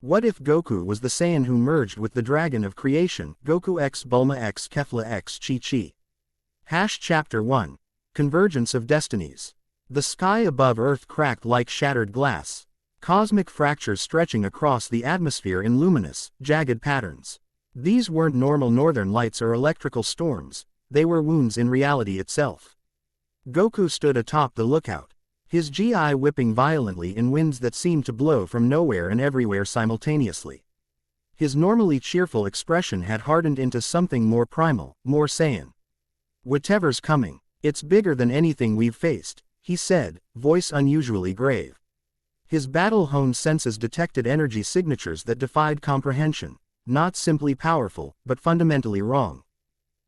What if Goku was the Saiyan who merged with the dragon of creation, Goku x Bulma x Kefla x Chi-Chi? Chapter 1. Convergence of Destinies. The sky above Earth cracked like shattered glass. Cosmic fractures stretching across the atmosphere in luminous, jagged patterns. These weren't normal northern lights or electrical storms, they were wounds in reality itself. Goku stood atop the lookout, his GI whipping violently in winds that seemed to blow from nowhere and everywhere simultaneously. His normally cheerful expression had hardened into something more primal, more Saiyan. "Whatever's coming, it's bigger than anything we've faced," he said, voice unusually grave. His battle-honed senses detected energy signatures that defied comprehension, not simply powerful, but fundamentally wrong.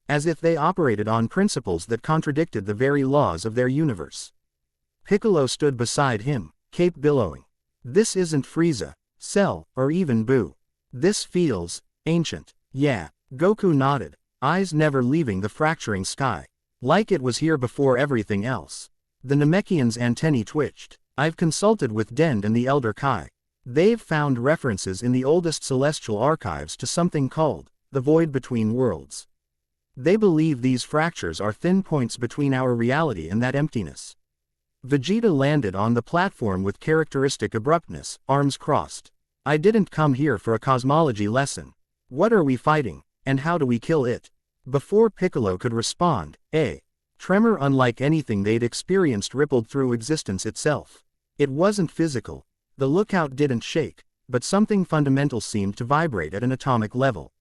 As if they operated on principles that contradicted the very laws of their universe. Piccolo stood beside him, cape billowing. "This isn't Frieza, Cell, or even Buu. This feels ancient." "Yeah," Goku nodded, eyes never leaving the fracturing sky. "Like it was here before everything else." The Namekian's antennae twitched. "I've consulted with Dend and the Elder Kai. They've found references in the oldest celestial archives to something called the Void Between Worlds. They believe these fractures are thin points between our reality and that emptiness." Vegeta landed on the platform with characteristic abruptness, arms crossed. "I didn't come here for a cosmology lesson. What are we fighting, and how do we kill it?" Before Piccolo could respond, a tremor unlike anything they'd experienced rippled through existence itself. It wasn't physical. The lookout didn't shake, but something fundamental seemed to vibrate at an atomic level.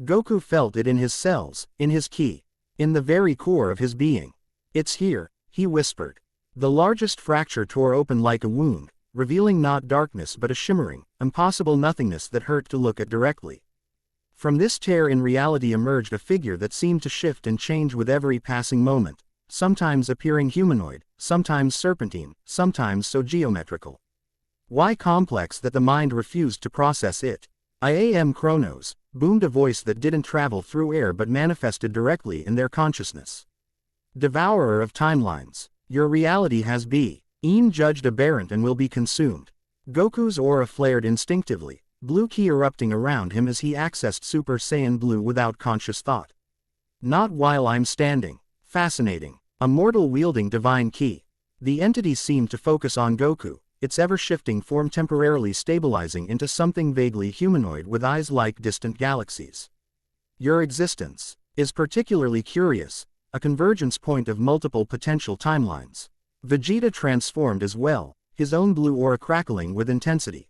Goku felt it in his cells, in his ki, in the very core of his being. "It's here," he whispered. The largest fracture tore open like a wound, revealing not darkness but a shimmering, impossible nothingness that hurt to look at directly. From this tear in reality emerged a figure that seemed to shift and change with every passing moment, sometimes appearing humanoid, sometimes serpentine, sometimes so geometrical. Why complex that the mind refused to process it? "I am Chronos," boomed a voice that didn't travel through air but manifested directly in their consciousness. "Devourer of timelines. Your reality has been judged aberrant and will be consumed." Goku's aura flared instinctively, blue ki erupting around him as he accessed Super Saiyan Blue without conscious thought. "Not while I'm standing." Fascinating. A mortal wielding divine ki. The entity seemed to focus on Goku, its ever-shifting form temporarily stabilizing into something vaguely humanoid with eyes like distant galaxies. "Your existence is particularly curious, a convergence point of multiple potential timelines." Vegeta transformed as well, his own blue aura crackling with intensity.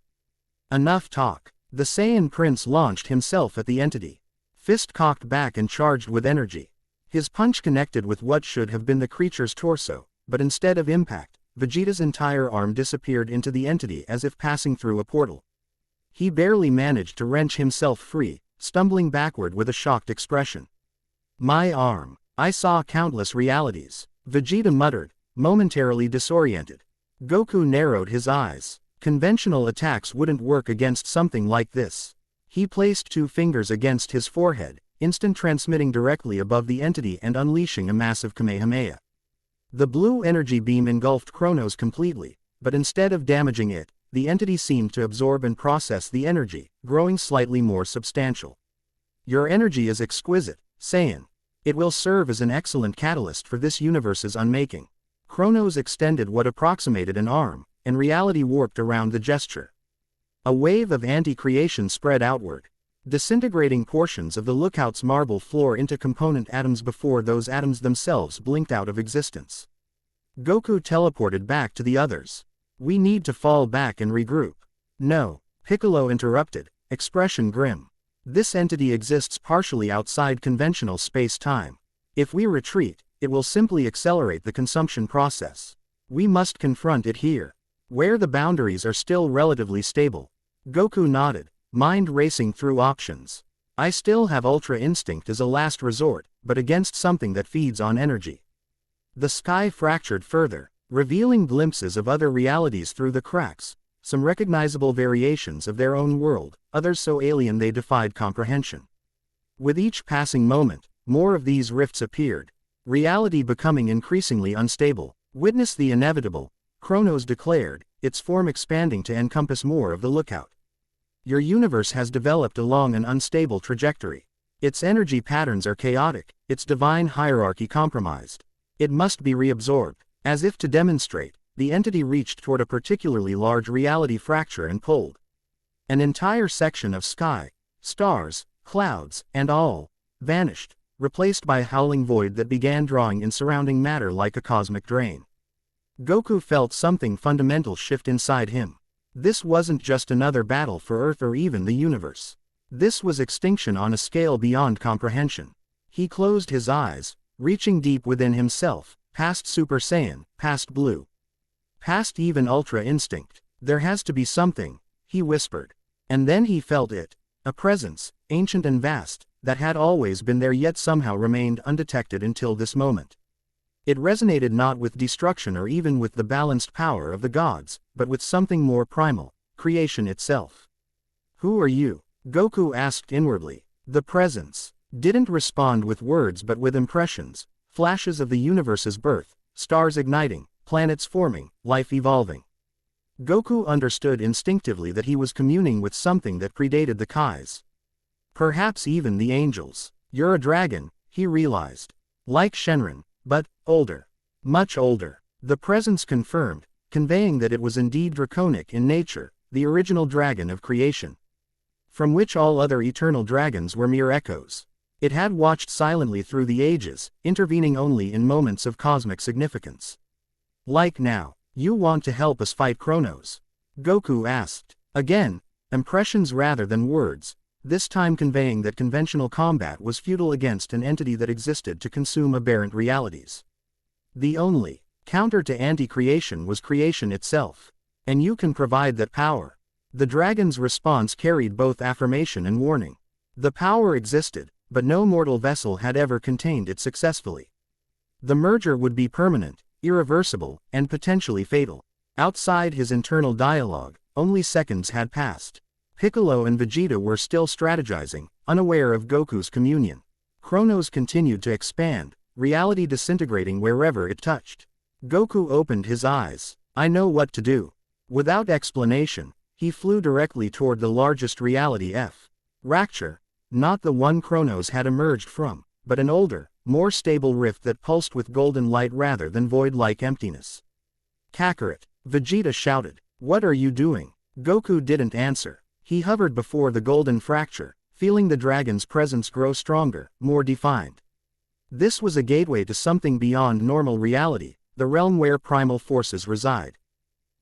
"Enough talk." The Saiyan Prince launched himself at the entity. Fist cocked back and charged with energy. His punch connected with what should have been the creature's torso, but instead of impact, Vegeta's entire arm disappeared into the entity as if passing through a portal. He barely managed to wrench himself free, stumbling backward with a shocked expression. "My arm. I saw countless realities," Vegeta muttered, momentarily disoriented. Goku narrowed his eyes. Conventional attacks wouldn't work against something like this. He placed 2 fingers against his forehead, instant transmitting directly above the entity and unleashing a massive Kamehameha. The blue energy beam engulfed Chronos completely, but instead of damaging it, the entity seemed to absorb and process the energy, growing slightly more substantial. "Your energy is exquisite, Saiyan. It will serve as an excellent catalyst for this universe's unmaking." Chronos extended what approximated an arm, and reality warped around the gesture. A wave of anti-creation spread outward, disintegrating portions of the lookout's marble floor into component atoms before those atoms themselves blinked out of existence. Goku teleported back to the others. "We need to fall back and regroup." "No," Piccolo interrupted, expression grim. "This entity exists partially outside conventional space-time. If we retreat, it will simply accelerate the consumption process. We must confront it here, where the boundaries are still relatively stable." Goku nodded, mind racing through options. "I still have Ultra Instinct as a last resort, but against something that feeds on energy." The sky fractured further, revealing glimpses of other realities through the cracks, some recognizable variations of their own world, others so alien they defied comprehension. With each passing moment, more of these rifts appeared, reality becoming increasingly unstable. "Witness the inevitable," Chronos declared, its form expanding to encompass more of the lookout. Your universe has developed along an unstable trajectory. Its energy patterns are chaotic, its divine hierarchy compromised. It must be reabsorbed. As if to demonstrate, the entity reached toward a particularly large reality fracture and pulled. An entire section of sky, stars, clouds, and all, vanished, replaced by a howling void that began drawing in surrounding matter like a cosmic drain. Goku felt something fundamental shift inside him. This wasn't just another battle for Earth or even the universe. This was extinction on a scale beyond comprehension. He closed his eyes, reaching deep within himself, past Super Saiyan, past Blue. Past even Ultra Instinct. There has to be something, he whispered. And then he felt it. A presence, ancient and vast, that had always been there yet somehow remained undetected until this moment. It resonated not with destruction or even with the balanced power of the gods, but with something more primal, creation itself. Who are you? Goku asked inwardly. The presence didn't respond with words but with impressions, flashes of the universe's birth, stars igniting, planets forming, life evolving. Goku understood instinctively that he was communing with something that predated the Kais. Perhaps even the angels. You're a dragon, he realized. Like Shenron, but older. Much older. The presence confirmed, conveying that it was indeed draconic in nature, the original dragon of creation, from which all other eternal dragons were mere echoes. It had watched silently through the ages, intervening only in moments of cosmic significance. Like now, you want to help us fight Kronos? Goku asked. Again, impressions rather than words, this time conveying that conventional combat was futile against an entity that existed to consume aberrant realities. The only counter to anti-creation was creation itself. And you can provide that power. The dragon's response carried both affirmation and warning. The power existed, but no mortal vessel had ever contained it successfully. The merger would be permanent, irreversible, and potentially fatal. Outside his internal dialogue, only seconds had passed. Piccolo and Vegeta were still strategizing, unaware of Goku's communion. Kronos continued to expand, reality disintegrating wherever it touched. Goku opened his eyes. I know what to do. Without explanation, he flew directly toward the largest reality F. Fracture, not the one Kronos had emerged from, but an older, more stable rift that pulsed with golden light rather than void-like emptiness. Kakarot, Vegeta shouted. What are you doing? Goku didn't answer. He hovered before the golden fracture, feeling the dragon's presence grow stronger, more defined. This was a gateway to something beyond normal reality, the realm where primal forces reside.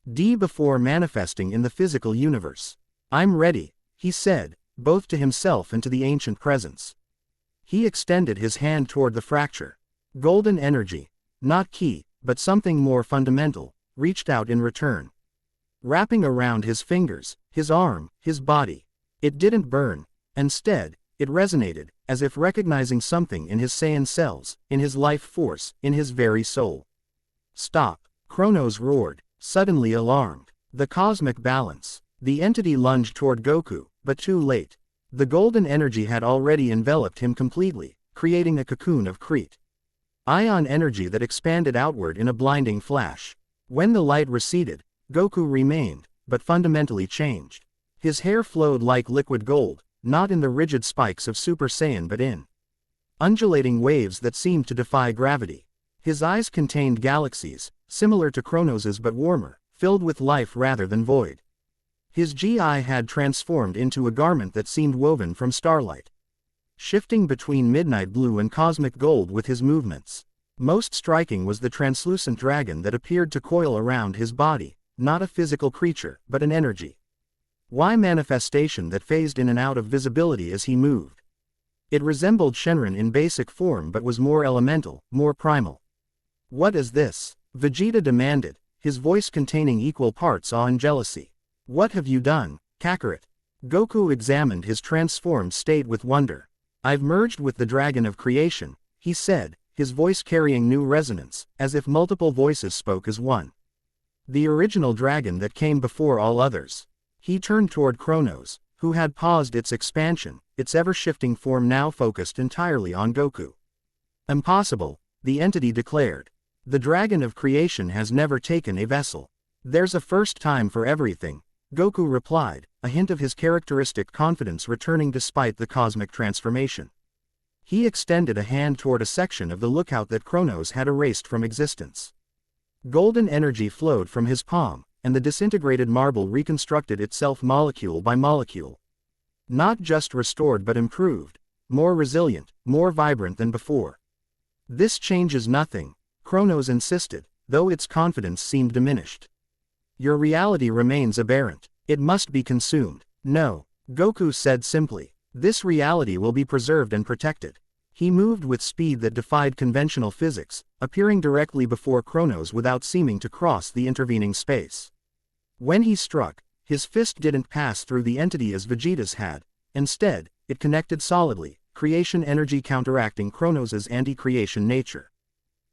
Before manifesting in the physical universe. I'm ready, he said, both to himself and to the ancient presence. He extended his hand toward the fracture. Golden energy, not ki, but something more fundamental, reached out in return. Wrapping around his fingers, his arm, his body. It didn't burn. Instead, it resonated, as if recognizing something in his Saiyan cells, in his life force, in his very soul. Stop! Kronos roared, suddenly alarmed. The cosmic balance. The entity lunged toward Goku, but too late. The golden energy had already enveloped him completely, creating a cocoon of Crete. Ion energy that expanded outward in a blinding flash. When the light receded, Goku remained, but fundamentally changed. His hair flowed like liquid gold, not in the rigid spikes of Super Saiyan but in undulating waves that seemed to defy gravity. His eyes contained galaxies, similar to Kronos's but warmer, filled with life rather than void. His GI had transformed into a garment that seemed woven from starlight, shifting between midnight blue and cosmic gold with his movements. Most striking was the translucent dragon that appeared to coil around his body, not a physical creature, but an energy. Why manifestation that phased in and out of visibility as he moved? It resembled Shenron in basic form but was more elemental, more primal. What is this? Vegeta demanded, his voice containing equal parts awe and jealousy. What have you done, Kakarot? Goku examined his transformed state with wonder. I've merged with the dragon of creation, he said, his voice carrying new resonance, as if multiple voices spoke as one. The original dragon that came before all others. He turned toward Kronos, who had paused its expansion, its ever-shifting form now focused entirely on Goku. Impossible, the entity declared. The dragon of creation has never taken a vessel. There's a first time for everything, Goku replied, a hint of his characteristic confidence returning despite the cosmic transformation. He extended a hand toward a section of the lookout that Kronos had erased from existence. Golden energy flowed from his palm, and the disintegrated marble reconstructed itself molecule by molecule. Not just restored but improved, more resilient, more vibrant than before. This changes nothing, Kronos insisted, though its confidence seemed diminished. Your reality remains aberrant. It must be consumed. No, Goku said simply. This reality will be preserved and protected. He moved with speed that defied conventional physics, appearing directly before Kronos without seeming to cross the intervening space. When he struck, his fist didn't pass through the entity as Vegeta's had. Instead, it connected solidly, creation energy counteracting Kronos's anti-creation nature.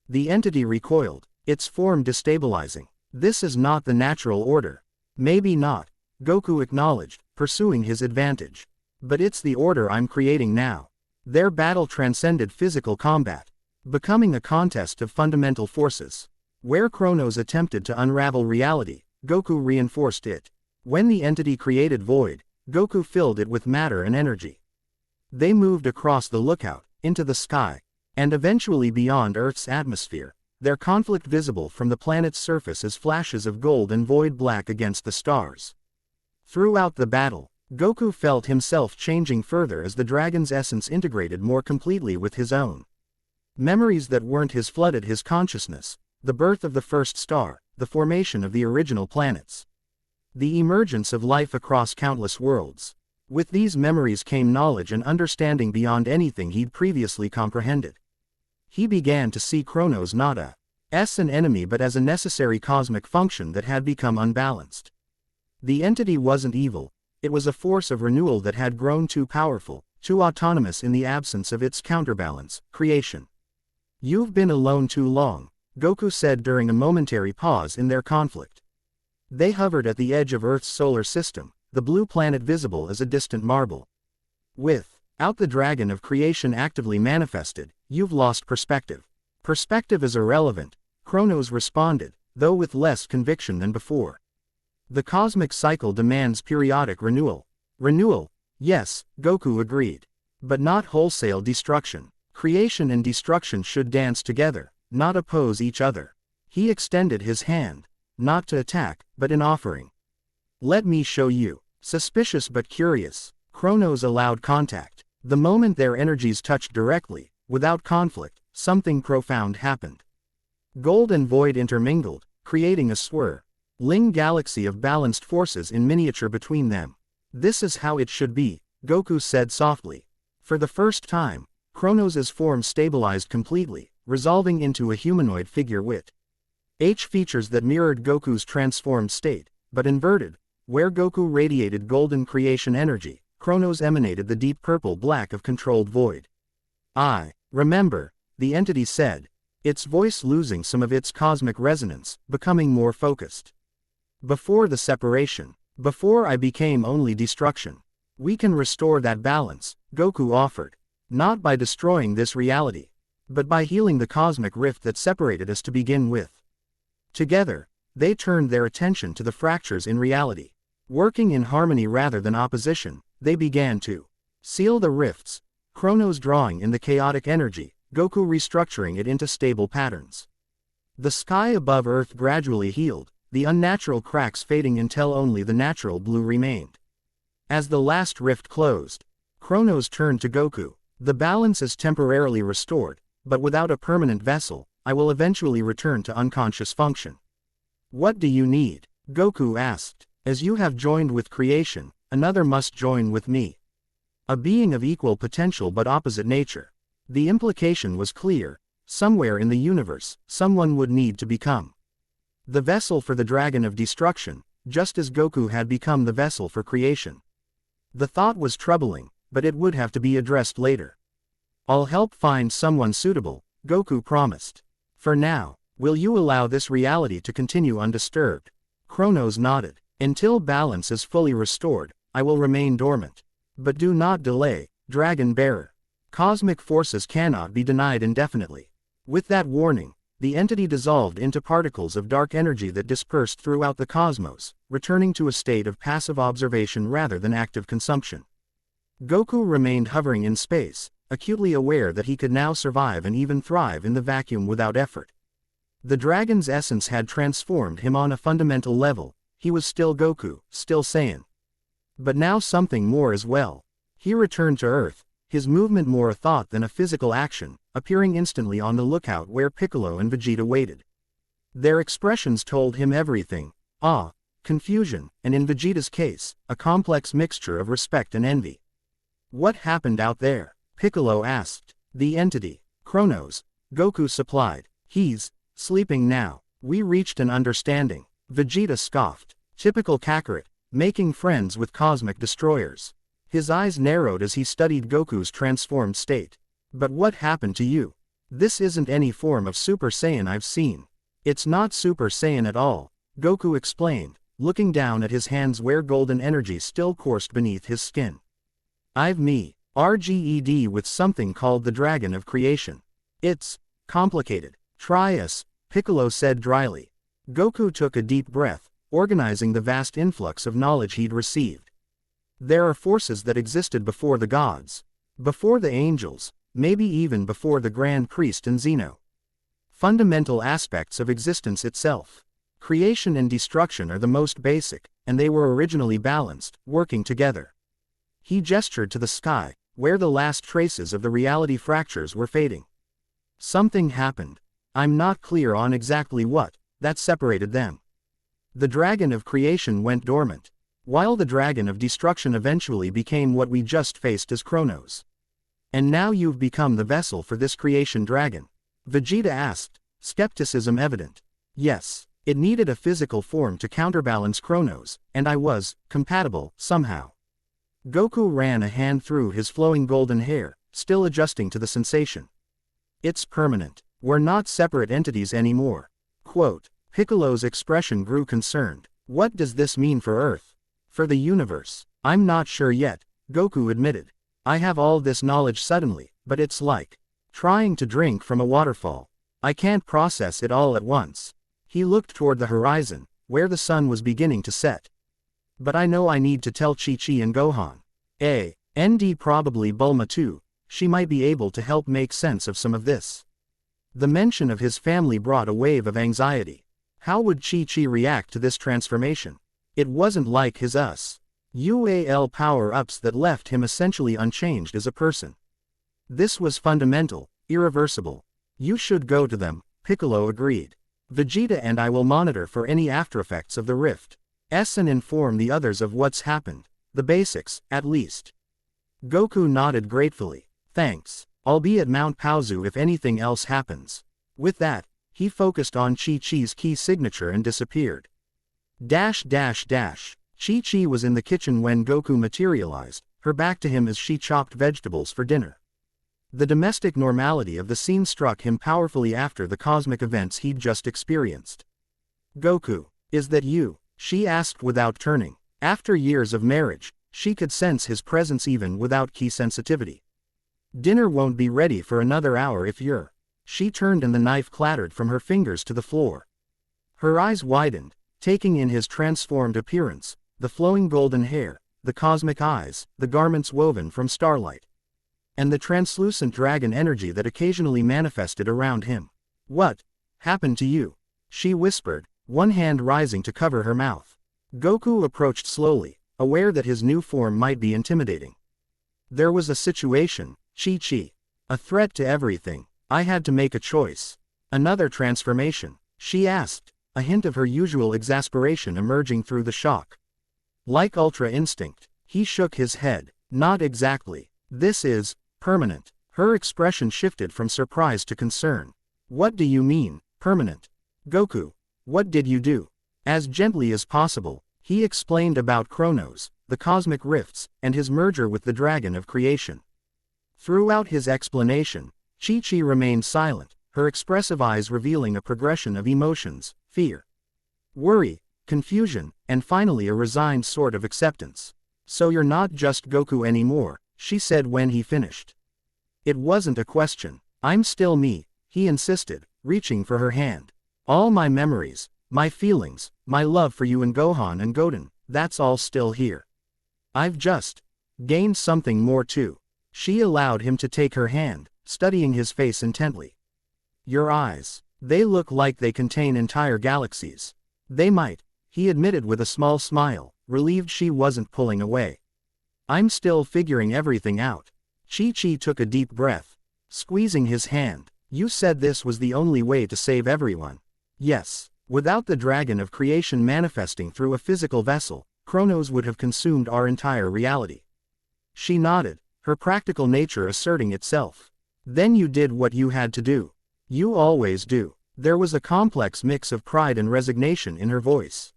The entity recoiled, its form destabilizing. This is not the natural order. Maybe not, Goku acknowledged, pursuing his advantage. But it's the order I'm creating now. Their battle transcended physical combat, becoming a contest of fundamental forces. Where Kronos attempted to unravel reality, Goku reinforced it. When the entity created void, Goku filled it with matter and energy. They moved across the lookout, into the sky, and eventually beyond Earth's atmosphere, their conflict visible from the planet's surface as flashes of gold and void black against the stars. Throughout the battle, Goku felt himself changing further as the dragon's essence integrated more completely with his own. Memories that weren't his flooded his consciousness, the birth of the first star, the formation of the original planets. The emergence of life across countless worlds. With these memories came knowledge and understanding beyond anything he'd previously comprehended. He began to see Kronos not as an enemy but as a necessary cosmic function that had become unbalanced. The entity wasn't evil, it was a force of renewal that had grown too powerful, too autonomous in the absence of its counterbalance, creation. You've been alone too long, Goku said during a momentary pause in their conflict. They hovered at the edge of Earth's solar system, the blue planet visible as a distant marble. Without the dragon of creation actively manifested, you've lost perspective. Perspective is irrelevant, Kronos responded, though with less conviction than before. The cosmic cycle demands periodic renewal. Renewal, yes, Goku agreed. But not wholesale destruction. Creation and destruction should dance together, not oppose each other. He extended his hand, not to attack, but in offering. Let me show you. Suspicious but curious, Kronos allowed contact. The moment their energies touched directly, without conflict, something profound happened. Gold and void intermingled, creating a swirling galaxy of balanced forces in miniature between them. This is how it should be, Goku said softly. For the first time, Kronos' form stabilized completely, resolving into a humanoid figure with features that mirrored Goku's transformed state, but inverted. Where Goku radiated golden creation energy, Kronos emanated the deep purple-black of controlled void. I remember, the entity said, its voice losing some of its cosmic resonance, becoming more focused. Before the separation, before I became only destruction. We can restore that balance, Goku offered. Not by destroying this reality, but by healing the cosmic rift that separated us to begin with. Together, they turned their attention to the fractures in reality. Working in harmony rather than opposition, they began to seal the rifts, Kronos drawing in the chaotic energy, Goku restructuring it into stable patterns. The sky above Earth gradually healed, the unnatural cracks fading until only the natural blue remained. As the last rift closed, Kronos turned to Goku. The balance is temporarily restored, but without a permanent vessel, I will eventually return to unconscious function. What do you need? Goku asked. As you have joined with creation, another must join with me. A being of equal potential but opposite nature. The implication was clear. Somewhere in the universe, someone would need to become the vessel for the dragon of destruction, just as Goku had become the vessel for creation. The thought was troubling, but it would have to be addressed later. I'll help find someone suitable, Goku promised. For now, will you allow this reality to continue undisturbed? Kronos nodded. Until balance is fully restored, I will remain dormant. But do not delay, Dragon Bearer. Cosmic forces cannot be denied indefinitely. With that warning, the entity dissolved into particles of dark energy that dispersed throughout the cosmos, returning to a state of passive observation rather than active consumption. Goku remained hovering in space, acutely aware that he could now survive and even thrive in the vacuum without effort. The dragon's essence had transformed him on a fundamental level. He was still Goku, still Saiyan. But now something more as well. He returned to Earth, his movement more a thought than a physical action, appearing instantly on the lookout where Piccolo and Vegeta waited. Their expressions told him everything: awe, confusion, and in Vegeta's case, a complex mixture of respect and envy. "What happened out there?" Piccolo asked. "The entity, Chronos," Goku supplied. "He's sleeping now. We reached an understanding." Vegeta scoffed. Typical Kakarot, making friends with cosmic destroyers. His eyes narrowed as he studied Goku's transformed state. "But what happened to you? This isn't any form of Super Saiyan I've seen." "It's not Super Saiyan at all," Goku explained, looking down at his hands where golden energy still coursed beneath his skin. "I've RGED with something called the Dragon of Creation. It's complicated. Try us," Piccolo said dryly. Goku took a deep breath, organizing the vast influx of knowledge he'd received. There are forces that existed before the gods, before the angels, maybe even before the Grand Priest and Zeno. Fundamental aspects of existence itself. Creation and destruction are the most basic, and they were originally balanced, working together. He gestured to the sky, where the last traces of the reality fractures were fading. Something happened. I'm not clear on exactly what, that separated them. The dragon of creation went dormant, while the dragon of destruction eventually became what we just faced as Chronos. And now you've become the vessel for this creation dragon? Vegeta asked, skepticism evident. Yes, it needed a physical form to counterbalance Chronos, and I was compatible, somehow. Goku ran a hand through his flowing golden hair, still adjusting to the sensation. It's permanent. We're not separate entities anymore. Quote. Piccolo's expression grew concerned. What does this mean for Earth? For the universe? I'm not sure yet, Goku admitted. I have all this knowledge suddenly, but it's like trying to drink from a waterfall. I can't process it all at once. He looked toward the horizon, where the sun was beginning to set. But I know I need to tell Chi-Chi and Gohan. And probably Bulma too. She might be able to help make sense of some of this. The mention of his family brought a wave of anxiety. How would Chi-Chi react to this transformation? It wasn't like his UAL power-ups that left him essentially unchanged as a person. This was fundamental, irreversible. You should go to them, Piccolo agreed. Vegeta and I will monitor for any aftereffects of the rift. And inform the others of what's happened. The basics, at least. Goku nodded gratefully. Thanks. I'll be at Mount Paozu if anything else happens. With that, he focused on Chi-Chi's key signature and disappeared. Chi-Chi was in the kitchen when Goku materialized, her back to him as she chopped vegetables for dinner. The domestic normality of the scene struck him powerfully after the cosmic events he'd just experienced. Goku, is that you? She asked without turning. After years of marriage, she could sense his presence even without key sensitivity. Dinner won't be ready for another hour if you're. She turned and the knife clattered from her fingers to the floor. Her eyes widened, taking in his transformed appearance, the flowing golden hair, the cosmic eyes, the garments woven from starlight, and the translucent dragon energy that occasionally manifested around him. What happened to you? She whispered, one hand rising to cover her mouth. Goku approached slowly, aware that his new form might be intimidating. There was a situation, Chi-Chi. A threat to everything. I had to make a choice. Another transformation? She asked, a hint of her usual exasperation emerging through the shock. Like Ultra Instinct, he shook his head. Not exactly. This is permanent. Her expression shifted from surprise to concern. What do you mean, permanent? Goku, what did you do? As gently as possible, he explained about Chronos, the cosmic rifts, and his merger with the Dragon of Creation. Throughout his explanation, Chi-Chi remained silent, her expressive eyes revealing a progression of emotions: fear, worry, confusion, and finally a resigned sort of acceptance. So you're not just Goku anymore, she said when he finished. It wasn't a question. I'm still me, he insisted, reaching for her hand. All my memories, my feelings, my love for you and Gohan and Goten, that's all still here. I've just gained something more too. She allowed him to take her hand, studying his face intently. Your eyes, they look like they contain entire galaxies. They might, he admitted with a small smile, relieved she wasn't pulling away. I'm still figuring everything out. Chi-Chi took a deep breath, squeezing his hand. You said this was the only way to save everyone. Yes, without the dragon of creation manifesting through a physical vessel, Chronos would have consumed our entire reality. She nodded, her practical nature asserting itself. Then you did what you had to do. You always do. There was a complex mix of pride and resignation in her voice.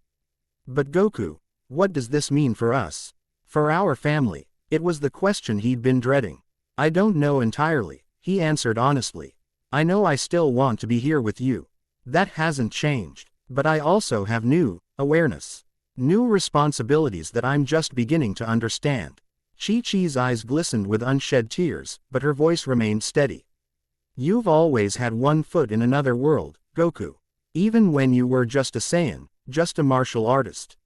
But Goku, what does this mean for us? For our family? It was the question he'd been dreading. I don't know entirely, he answered honestly. I know I still want to be here with you. That hasn't changed. But I also have new awareness. New responsibilities that I'm just beginning to understand. Chi-Chi's eyes glistened with unshed tears, but her voice remained steady. You've always had one foot in another world, Goku. Even when you were just a Saiyan, just a martial artist.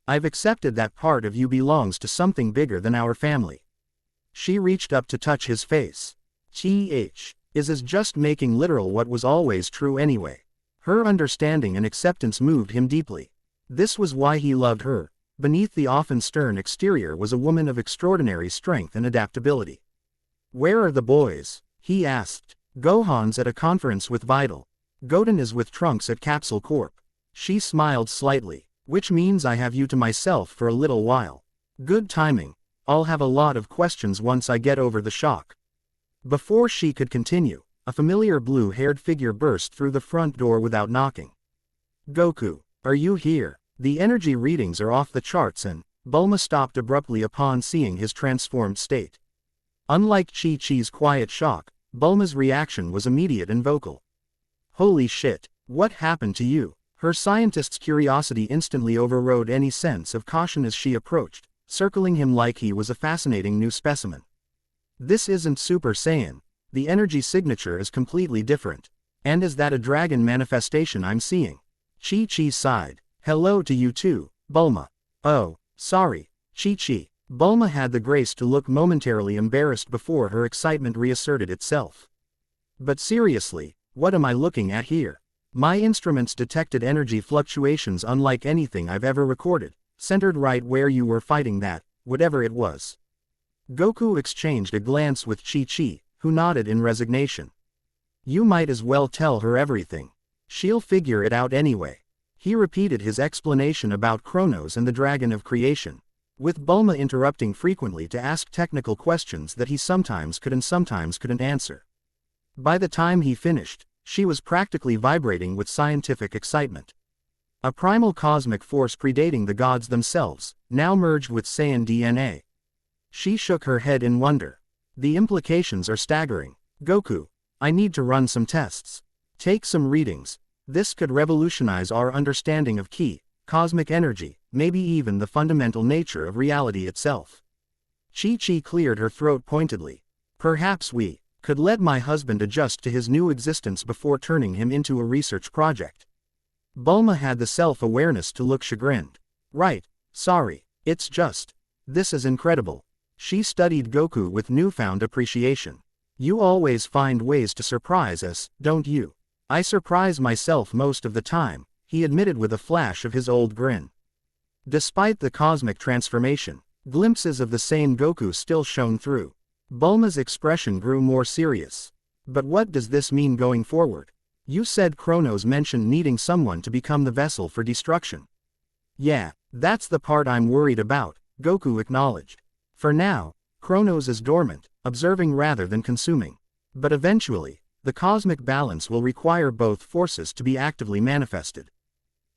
I've accepted that part of you belongs to something bigger than our family. She reached up to touch his face. Is just making literal what was always true anyway. Her understanding and acceptance moved him deeply. This was why he loved her. Beneath the often stern exterior was a woman of extraordinary strength and adaptability. Where are the boys? He asked. Gohan's at a conference with Vital. Goten is with Trunks at Capsule Corp. She smiled slightly. Which means I have you to myself for a little while. Good timing. I'll have a lot of questions once I get over the shock. Before she could continue, a familiar blue-haired figure burst through the front door without knocking. Goku, are you here? The energy readings are off the charts and Bulma stopped abruptly upon seeing his transformed state. Unlike Chi-Chi's quiet shock, Bulma's reaction was immediate and vocal. Holy shit, what happened to you? Her scientist's curiosity instantly overrode any sense of caution as she approached, circling him like he was a fascinating new specimen. This isn't Super Saiyan. The energy signature is completely different. And is that a dragon manifestation I'm seeing? Chi-Chi sighed. Hello to you too, Bulma. Oh, sorry, Chi-Chi. Bulma had the grace to look momentarily embarrassed before her excitement reasserted itself. But seriously, what am I looking at here? My instruments detected energy fluctuations unlike anything I've ever recorded, centered right where you were fighting that, whatever it was. Goku exchanged a glance with Chi-Chi, who nodded in resignation. You might as well tell her everything. She'll figure it out anyway. He repeated his explanation about Chronos and the Dragon of Creation, with Bulma interrupting frequently to ask technical questions that he sometimes could and sometimes couldn't answer. By the time he finished, she was practically vibrating with scientific excitement. A primal cosmic force predating the gods themselves, now merged with Saiyan DNA. She shook her head in wonder. The implications are staggering. Goku, I need to run some tests. Take some readings. This could revolutionize our understanding of ki, cosmic energy, maybe even the fundamental nature of reality itself. Chi-Chi cleared her throat pointedly. Perhaps we could let my husband adjust to his new existence before turning him into a research project. Bulma had the self-awareness to look chagrined. Right, sorry, it's just. This is incredible. She studied Goku with newfound appreciation. You always find ways to surprise us, don't you? I surprise myself most of the time, he admitted with a flash of his old grin. Despite the cosmic transformation, glimpses of the same Goku still shone through. Bulma's expression grew more serious. But what does this mean going forward? You said Chronos mentioned needing someone to become the vessel for destruction. Yeah, that's the part I'm worried about, Goku acknowledged. For now, Chronos is dormant, observing rather than consuming. But eventually, the cosmic balance will require both forces to be actively manifested.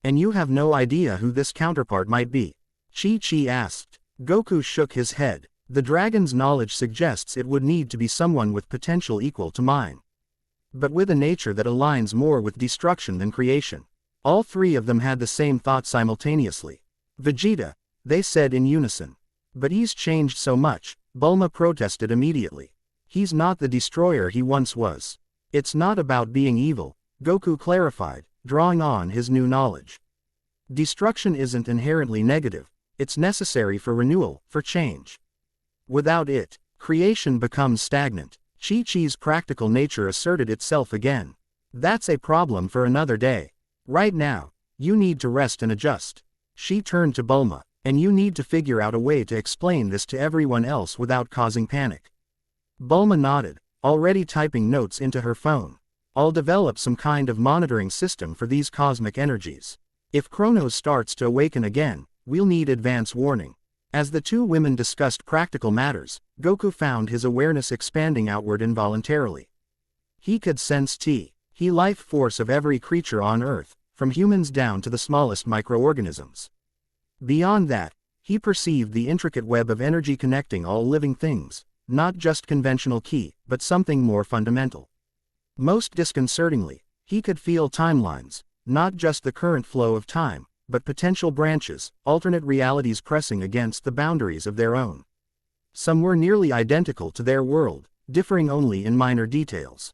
And you have no idea who this counterpart might be? Chi-Chi asked. Goku shook his head. The dragon's knowledge suggests it would need to be someone with potential equal to mine. But with a nature that aligns more with destruction than creation. All three of them had the same thought simultaneously. Vegeta, they said in unison. But he's changed so much, Bulma protested immediately. He's not the destroyer he once was. It's not about being evil, Goku clarified, drawing on his new knowledge. Destruction isn't inherently negative, it's necessary for renewal, for change. Without it, creation becomes stagnant. Chi-Chi's practical nature asserted itself again. That's a problem for another day. Right now, you need to rest and adjust. She turned to Bulma, and you need to figure out a way to explain this to everyone else without causing panic. Bulma nodded, already typing notes into her phone. I'll develop some kind of monitoring system for these cosmic energies. If Kronos starts to awaken again, we'll need advance warning. As the two women discussed practical matters, Goku found his awareness expanding outward involuntarily. He could sense the life force of every creature on Earth, from humans down to the smallest microorganisms. Beyond that, he perceived the intricate web of energy connecting all living things, not just conventional ki, but something more fundamental. Most disconcertingly, he could feel timelines, not just the current flow of time, but potential branches, alternate realities pressing against the boundaries of their own. Some were nearly identical to their world, differing only in minor details.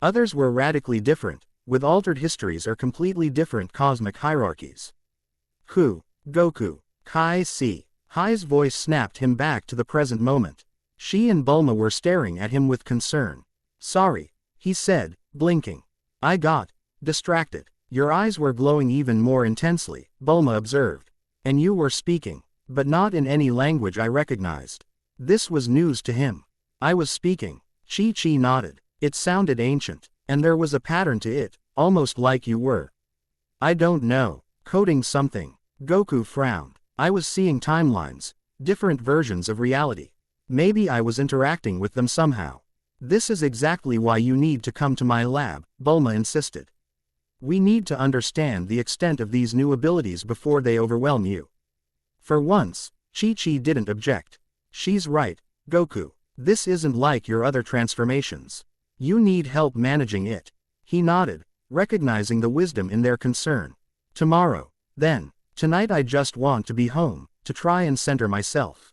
Others were radically different, with altered histories or completely different cosmic hierarchies. Goku, Kai Si. Hai's voice snapped him back to the present moment. She and Bulma were staring at him with concern. Sorry, he said, blinking. I got distracted. Your eyes were glowing even more intensely, Bulma observed. And you were speaking, but not in any language I recognized. This was news to him. I was speaking. Chi-Chi nodded. It sounded ancient, and there was a pattern to it, almost like you were. I don't know, coding something. Goku frowned. I was seeing timelines, different versions of reality. Maybe I was interacting with them somehow. This is exactly why you need to come to my lab, Bulma insisted. We need to understand the extent of these new abilities before they overwhelm you. For once, Chi-Chi didn't object. She's right, Goku. This isn't like your other transformations. You need help managing it. He nodded, recognizing the wisdom in their concern. Tomorrow, then. Tonight I just want to be home, to try and center myself.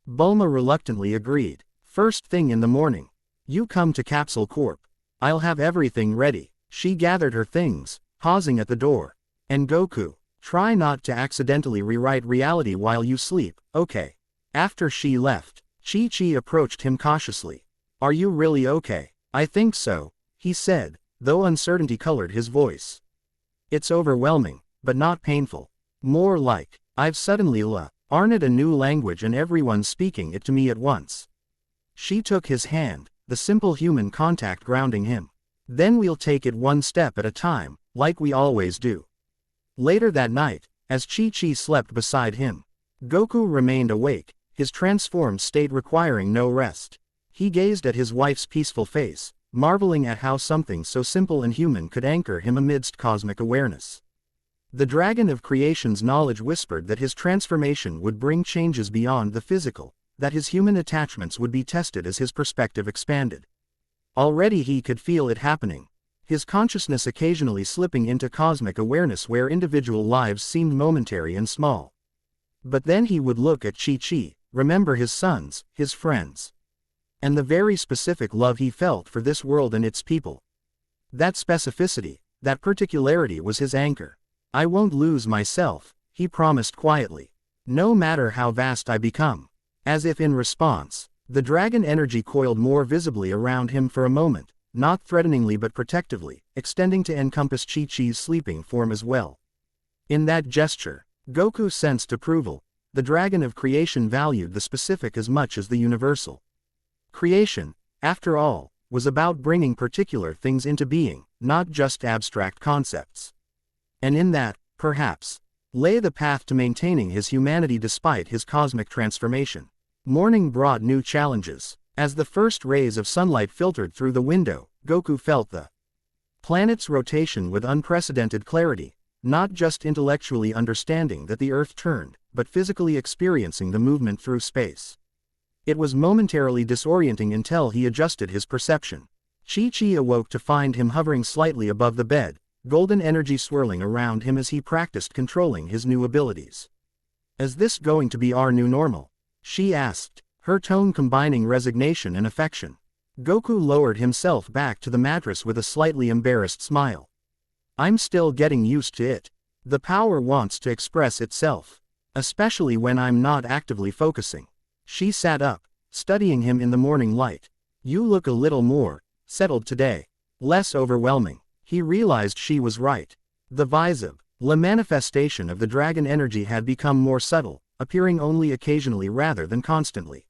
Bulma reluctantly agreed. First thing in the morning. You come to Capsule Corp. I'll have everything ready. She gathered her things, pausing at the door. And Goku, try not to accidentally rewrite reality while you sleep, okay? After she left, Chi-Chi approached him cautiously. Are you really okay? I think so, he said, though uncertainty colored his voice. It's overwhelming, but not painful. More like, I've suddenly learned a new language and everyone's speaking it to me at once. She took his hand, the simple human contact grounding him. Then we'll take it one step at a time, like we always do. Later that night, as Chi-Chi slept beside him, Goku remained awake, his transformed state requiring no rest. He gazed at his wife's peaceful face, marveling at how something so simple and human could anchor him amidst cosmic awareness. The dragon of creation's knowledge whispered that his transformation would bring changes beyond the physical, that his human attachments would be tested as his perspective expanded. Already he could feel it happening, his consciousness occasionally slipping into cosmic awareness where individual lives seemed momentary and small. But then he would look at Chi-Chi, remember his sons, his friends. And the very specific love he felt for this world and its people. That specificity, that particularity was his anchor. I won't lose myself, he promised quietly. No matter how vast I become. As if in response, the dragon energy coiled more visibly around him for a moment, not threateningly but protectively, extending to encompass Chi-Chi's sleeping form as well. In that gesture, Goku sensed approval. The dragon of creation valued the specific as much as the universal. Creation, after all, was about bringing particular things into being, not just abstract concepts. And in that, perhaps, lay the path to maintaining his humanity despite his cosmic transformation. Morning brought new challenges. As the first rays of sunlight filtered through the window, Goku felt the planet's rotation with unprecedented clarity, not just intellectually understanding that the Earth turned, but physically experiencing the movement through space. It was momentarily disorienting until he adjusted his perception. Chi-Chi awoke to find him hovering slightly above the bed, golden energy swirling around him as he practiced controlling his new abilities. Is this going to be our new normal? She asked, her tone combining resignation and affection. Goku lowered himself back to the mattress with a slightly embarrassed smile. I'm still getting used to it. The power wants to express itself. Especially when I'm not actively focusing. She sat up, studying him in the morning light. You look a little more settled today. Less overwhelming. He realized she was right. The Vizab, la manifestation of the dragon energy had become more subtle, appearing only occasionally rather than constantly.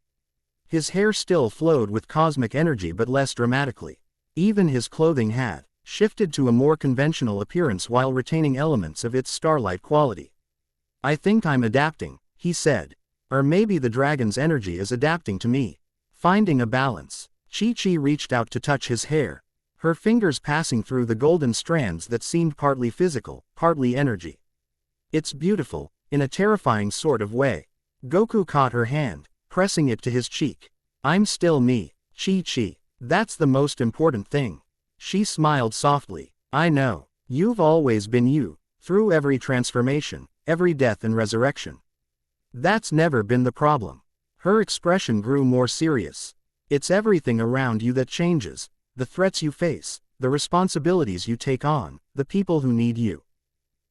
His hair still flowed with cosmic energy but less dramatically. Even his clothing had shifted to a more conventional appearance while retaining elements of its starlight quality. I think I'm adapting, he said. Or maybe the dragon's energy is adapting to me. Finding a balance. Chi-Chi reached out to touch his hair, her fingers passing through the golden strands that seemed partly physical, partly energy. It's beautiful, in a terrifying sort of way. Goku caught her hand, pressing it to his cheek. I'm still me, Chi-Chi. That's the most important thing. She smiled softly. I know. You've always been you, through every transformation, every death and resurrection. That's never been the problem. Her expression grew more serious. It's everything around you that changes, the threats you face, the responsibilities you take on, the people who need you.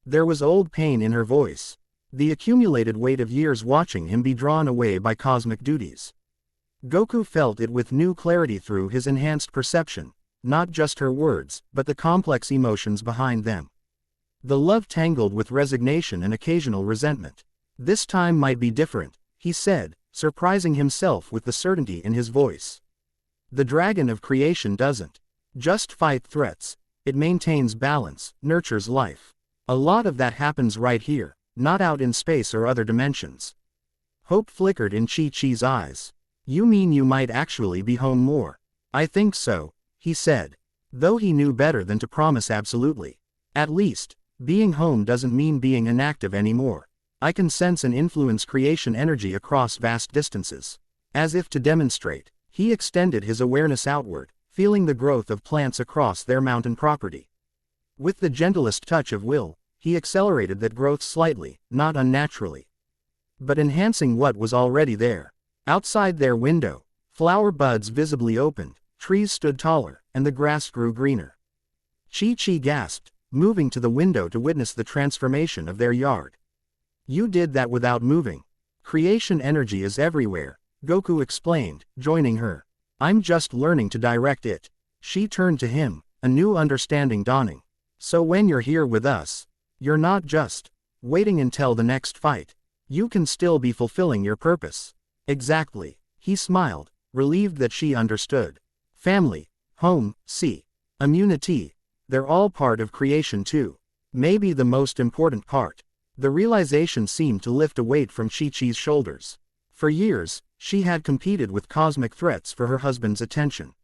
There was old pain in her voice. The accumulated weight of years watching him be drawn away by cosmic duties. Goku felt it with new clarity through his enhanced perception, not just her words, but the complex emotions behind them. The love tangled with resignation and occasional resentment. This time might be different, he said, surprising himself with the certainty in his voice. The dragon of creation doesn't just fight threats, it maintains balance, nurtures life. A lot of that happens right here, not out in space or other dimensions. Hope flickered in Chi-Chi's eyes. You mean you might actually be home more? I think so, he said, though he knew better than to promise absolutely. At least, being home doesn't mean being inactive anymore. I can sense and influence creation energy across vast distances. As if to demonstrate, he extended his awareness outward, feeling the growth of plants across their mountain property. With the gentlest touch of will, he accelerated that growth slightly, not unnaturally, but enhancing what was already there. Outside their window, flower buds visibly opened, trees stood taller, and the grass grew greener. Chi-Chi gasped, moving to the window to witness the transformation of their yard. You did that without moving. Creation energy is everywhere, Goku explained, joining her. I'm just learning to direct it. She turned to him, a new understanding dawning. So when you're here with us, you're not just waiting until the next fight. You can still be fulfilling your purpose. Exactly. He smiled, relieved that she understood. Family, home, sea, immunity, they're all part of creation too. Maybe the most important part. The realization seemed to lift a weight from Chi-Chi's shoulders. For years, she had competed with cosmic threats for her husband's attention.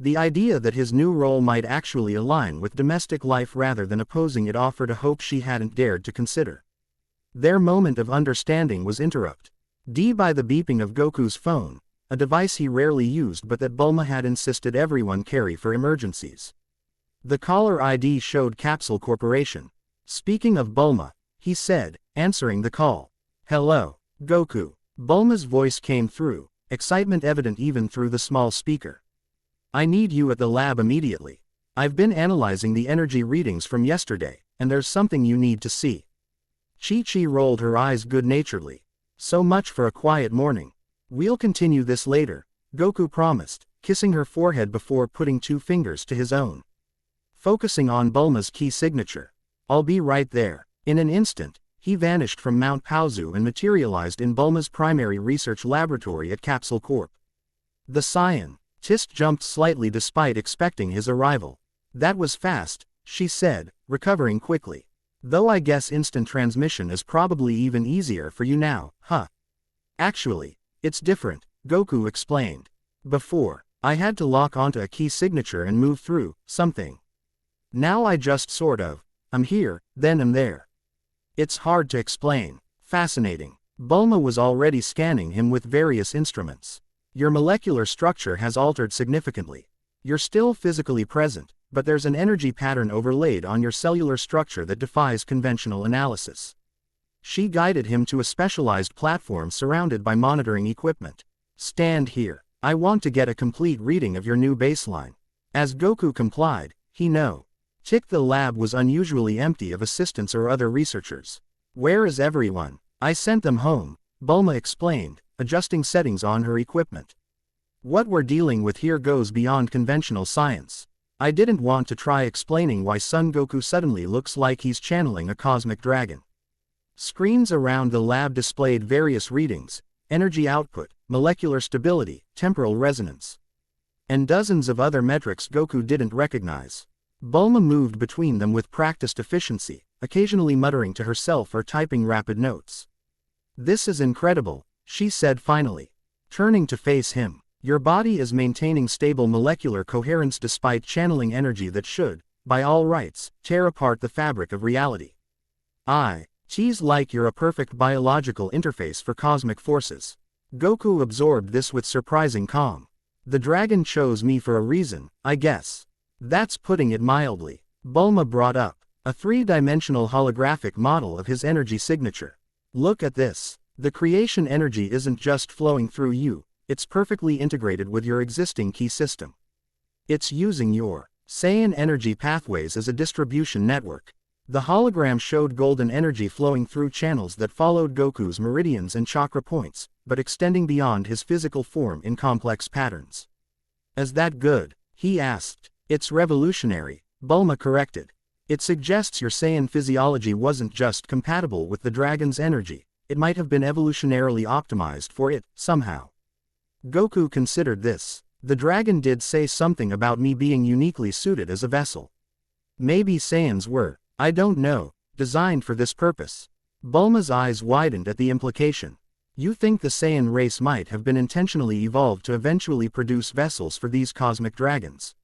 The idea that his new role might actually align with domestic life rather than opposing it offered a hope she hadn't dared to consider. Their moment of understanding was interrupted by the beeping of Goku's phone, a device he rarely used but that Bulma had insisted everyone carry for emergencies. The caller ID showed Capsule Corporation. Speaking of Bulma, he said, answering the call. Hello, Goku. Bulma's voice came through, excitement evident even through the small speaker. I need you at the lab immediately. I've been analyzing the energy readings from yesterday, and there's something you need to see. Chi-Chi rolled her eyes good-naturedly. So much for a quiet morning. We'll continue this later, Goku promised, kissing her forehead before putting 2 fingers to his own. Focusing on Bulma's key signature. I'll be right there. In an instant, he vanished from Mount Paozu and materialized in Bulma's primary research laboratory at Capsule Corp. The Saiyan, Tist jumped slightly despite expecting his arrival. That was fast, she said, recovering quickly. Though I guess instant transmission is probably even easier for you now, huh? Actually, it's different, Goku explained. Before, I had to lock onto a key signature and move through something. Now I just sort of, I'm here, then I'm there. It's hard to explain. Fascinating. Bulma was already scanning him with various instruments. Your molecular structure has altered significantly. You're still physically present, but there's an energy pattern overlaid on your cellular structure that defies conventional analysis. She guided him to a specialized platform surrounded by monitoring equipment. Stand here. I want to get a complete reading of your new baseline. As Goku complied, he ticked. The lab was unusually empty of assistants or other researchers. Where is everyone? I sent them home, Bulma explained, adjusting settings on her equipment. What we're dealing with here goes beyond conventional science. I didn't want to try explaining why Son Goku suddenly looks like he's channeling a cosmic dragon. Screens around the lab displayed various readings: energy output, molecular stability, temporal resonance, and dozens of other metrics Goku didn't recognize. Bulma moved between them with practiced efficiency, occasionally muttering to herself or typing rapid notes. This is incredible, she said finally, turning to face him. Your body is maintaining stable molecular coherence despite channeling energy that should, by all rights, tear apart the fabric of reality. She's like you're a perfect biological interface for cosmic forces. Goku absorbed this with surprising calm. The dragon chose me for a reason, I guess. That's putting it mildly. Bulma brought up a three-dimensional holographic model of his energy signature. Look at this. The creation energy isn't just flowing through you, it's perfectly integrated with your existing key system. It's using your Saiyan energy pathways as a distribution network. The hologram showed golden energy flowing through channels that followed Goku's meridians and chakra points, but extending beyond his physical form in complex patterns. Is that good? He asked. It's revolutionary, Bulma corrected. It suggests your Saiyan physiology wasn't just compatible with the dragon's energy, it might have been evolutionarily optimized for it, somehow. Goku considered this. The dragon did say something about me being uniquely suited as a vessel. Maybe Saiyans were, I don't know, designed for this purpose. Bulma's eyes widened at the implication. You think the Saiyan race might have been intentionally evolved to eventually produce vessels for these cosmic dragons?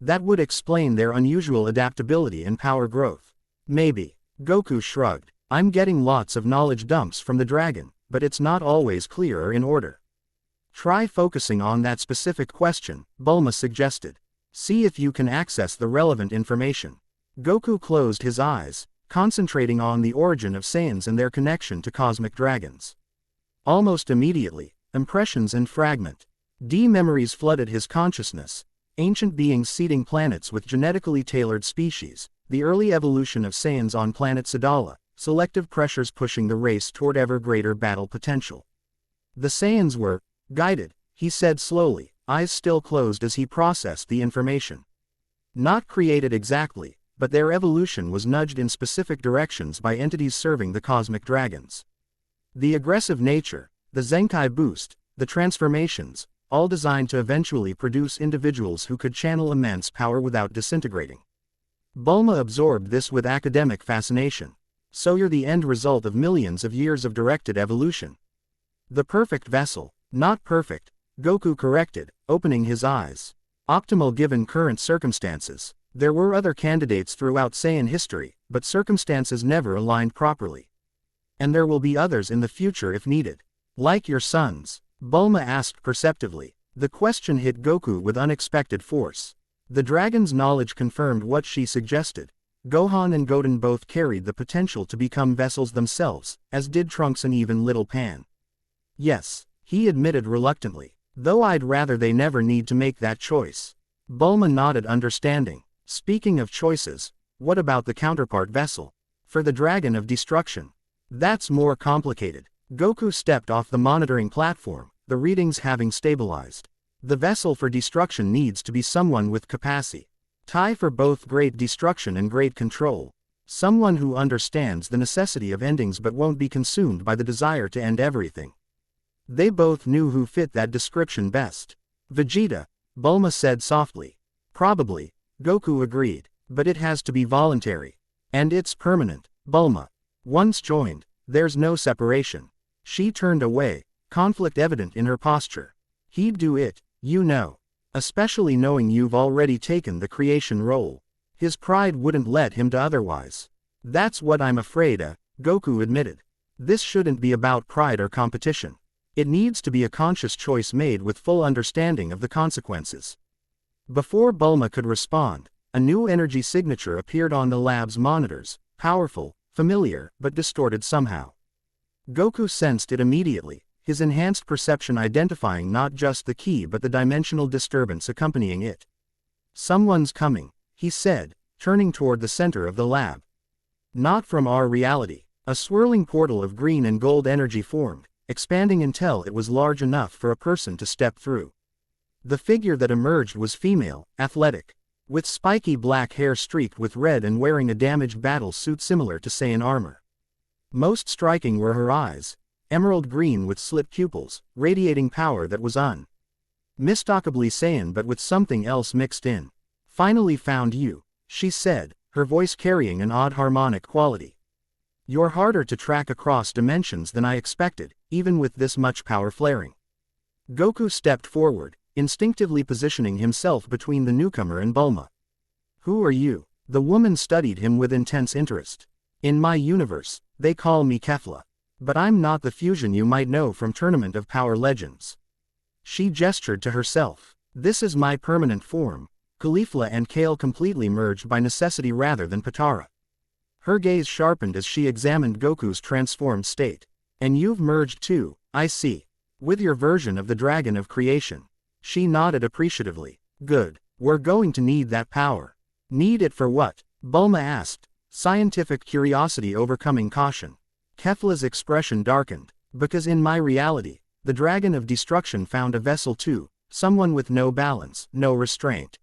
That would explain their unusual adaptability and power growth. Maybe. Goku shrugged. I'm getting lots of knowledge dumps from the dragon, but it's not always clear or in order. Try focusing on that specific question, Bulma suggested. See if you can access the relevant information. Goku closed his eyes, concentrating on the origin of Saiyans and their connection to cosmic dragons. Almost immediately, impressions and fragment memories flooded his consciousness. Ancient beings seeding planets with genetically tailored species, the early evolution of Saiyans on planet Sadala, selective pressures pushing the race toward ever greater battle potential. The Saiyans were guided, he said slowly, eyes still closed as he processed the information. Not created exactly, but their evolution was nudged in specific directions by entities serving the cosmic dragons. The aggressive nature, the Zenkai boost, the transformations, all designed to eventually produce individuals who could channel immense power without disintegrating. Bulma absorbed this with academic fascination. So you're the end result of millions of years of directed evolution. The perfect vessel. Not perfect, Goku corrected, opening his eyes. Optimal given current circumstances. There were other candidates throughout Saiyan history, but circumstances never aligned properly. And there will be others in the future if needed. Like your sons, Bulma asked perceptively. The question hit Goku with unexpected force. The dragon's knowledge confirmed what she suggested. Gohan and Goten both carried the potential to become vessels themselves, as did Trunks and even Little Pan. Yes, he admitted reluctantly, though I'd rather they never need to make that choice. Bulma nodded understanding. Speaking of choices, what about the counterpart vessel? For the Dragon of Destruction. That's more complicated. Goku stepped off the monitoring platform, the readings having stabilized. The vessel for destruction needs to be someone with capacity. Tie for both great destruction and great control. Someone who understands the necessity of endings but won't be consumed by the desire to end everything. They both knew who fit that description best. Vegeta, Bulma said softly. Probably, Goku agreed, but it has to be voluntary. And it's permanent, Bulma. Once joined, there's no separation. She turned away, conflict evident in her posture. He'd do it, you know. Especially knowing you've already taken the creation role. His pride wouldn't let him do otherwise. That's what I'm afraid of, Goku admitted. This shouldn't be about pride or competition. It needs to be a conscious choice made with full understanding of the consequences. Before Bulma could respond, a new energy signature appeared on the lab's monitors, powerful, familiar, but distorted somehow. Goku sensed it immediately, his enhanced perception identifying not just the key but the dimensional disturbance accompanying it. "Someone's coming," he said, turning toward the center of the lab. "Not from our reality." A swirling portal of green and gold energy formed, expanding until it was large enough for a person to step through. The figure that emerged was female, athletic, with spiky black hair streaked with red and wearing a damaged battle suit similar to Saiyan armor. Most striking were her eyes, emerald green with slit pupils, radiating power that was unmistakably Saiyan but with something else mixed in. "Finally found you," she said, her voice carrying an odd harmonic quality. "You're harder to track across dimensions than I expected, even with this much power flaring." Goku stepped forward, instinctively positioning himself between the newcomer and Bulma. "Who are you?" The woman studied him with intense interest. "In my universe, they call me Kefla. But I'm not the fusion you might know from Tournament of Power Legends." She gestured to herself. "This is my permanent form." Kefla and Kale completely merged by necessity rather than Patara. Her gaze sharpened as she examined Goku's transformed state. "And you've merged too, I see. With your version of the Dragon of Creation." She nodded appreciatively. "Good. We're going to need that power." "Need it for what?" Bulma asked, scientific curiosity overcoming caution. Kefla's expression darkened. "Because in my reality, the Dragon of Destruction found a vessel too, someone with no balance, no restraint."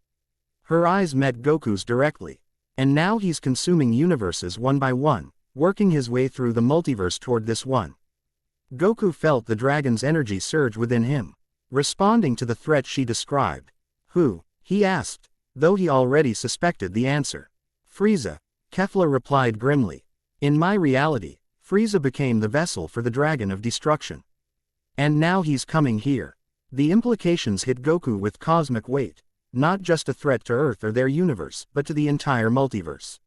Her eyes met Goku's directly. "And now he's consuming universes one by one, working his way through the multiverse toward this one." Goku felt the dragon's energy surge within him, responding to the threat she described. "Who?" he asked, though he already suspected the answer. "Frieza," Kefla replied grimly. "In my reality, Frieza became the vessel for the Dragon of Destruction. And now he's coming here." The implications hit Goku with cosmic weight. Not just a threat to Earth or their universe, but to the entire multiverse.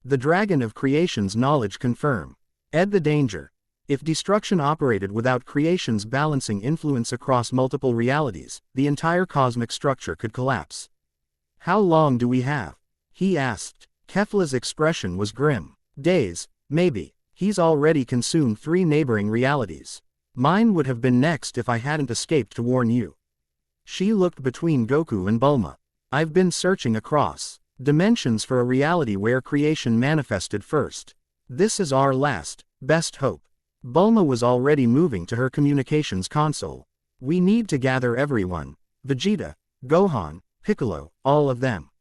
The Dragon of Creation's knowledge confirmed the danger. If destruction operated without creation's balancing influence across multiple realities, the entire cosmic structure could collapse. "How long do we have?" he asked. Kefla's expression was grim. "Days, maybe. He's already consumed 3 neighboring realities. Mine would have been next if I hadn't escaped to warn you." She looked between Goku and Bulma. "I've been searching across dimensions for a reality where creation manifested first. This is our last, best hope." Bulma was already moving to her communications console. "We need to gather everyone. Vegeta, Gohan, Piccolo, all of them.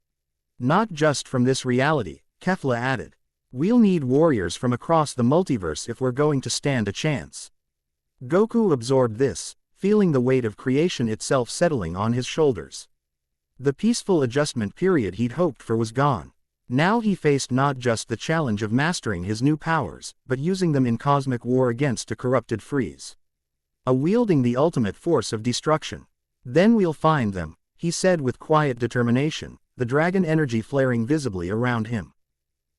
Not just from this reality," Kefla added. "We'll need warriors from across the multiverse if we're going to stand a chance." Goku absorbed this, feeling the weight of creation itself settling on his shoulders. The peaceful adjustment period he'd hoped for was gone. Now he faced not just the challenge of mastering his new powers, but using them in cosmic war against a corrupted Frieza. Wielding the ultimate force of destruction. "Then we'll find them," he said with quiet determination, the dragon energy flaring visibly around him.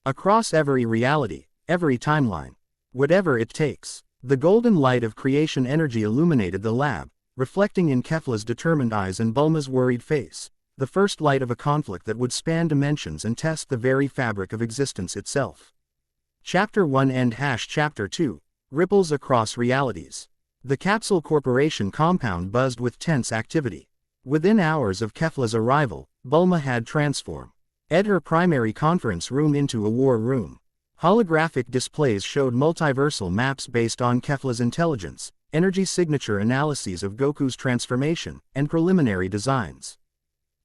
"Across every reality, every timeline. Whatever it takes." The golden light of creation energy illuminated the lab, reflecting in Kefla's determined eyes and Bulma's worried face, the first light of a conflict that would span dimensions and test the very fabric of existence itself. Chapter 1 End Chapter 2 Ripples Across Realities. The Capsule Corporation compound buzzed with tense activity. Within hours of Kefla's arrival, Bulma had transformed her primary conference room into a war room. Holographic displays showed multiversal maps based on Kefla's intelligence, energy signature analyses of Goku's transformation, and preliminary designs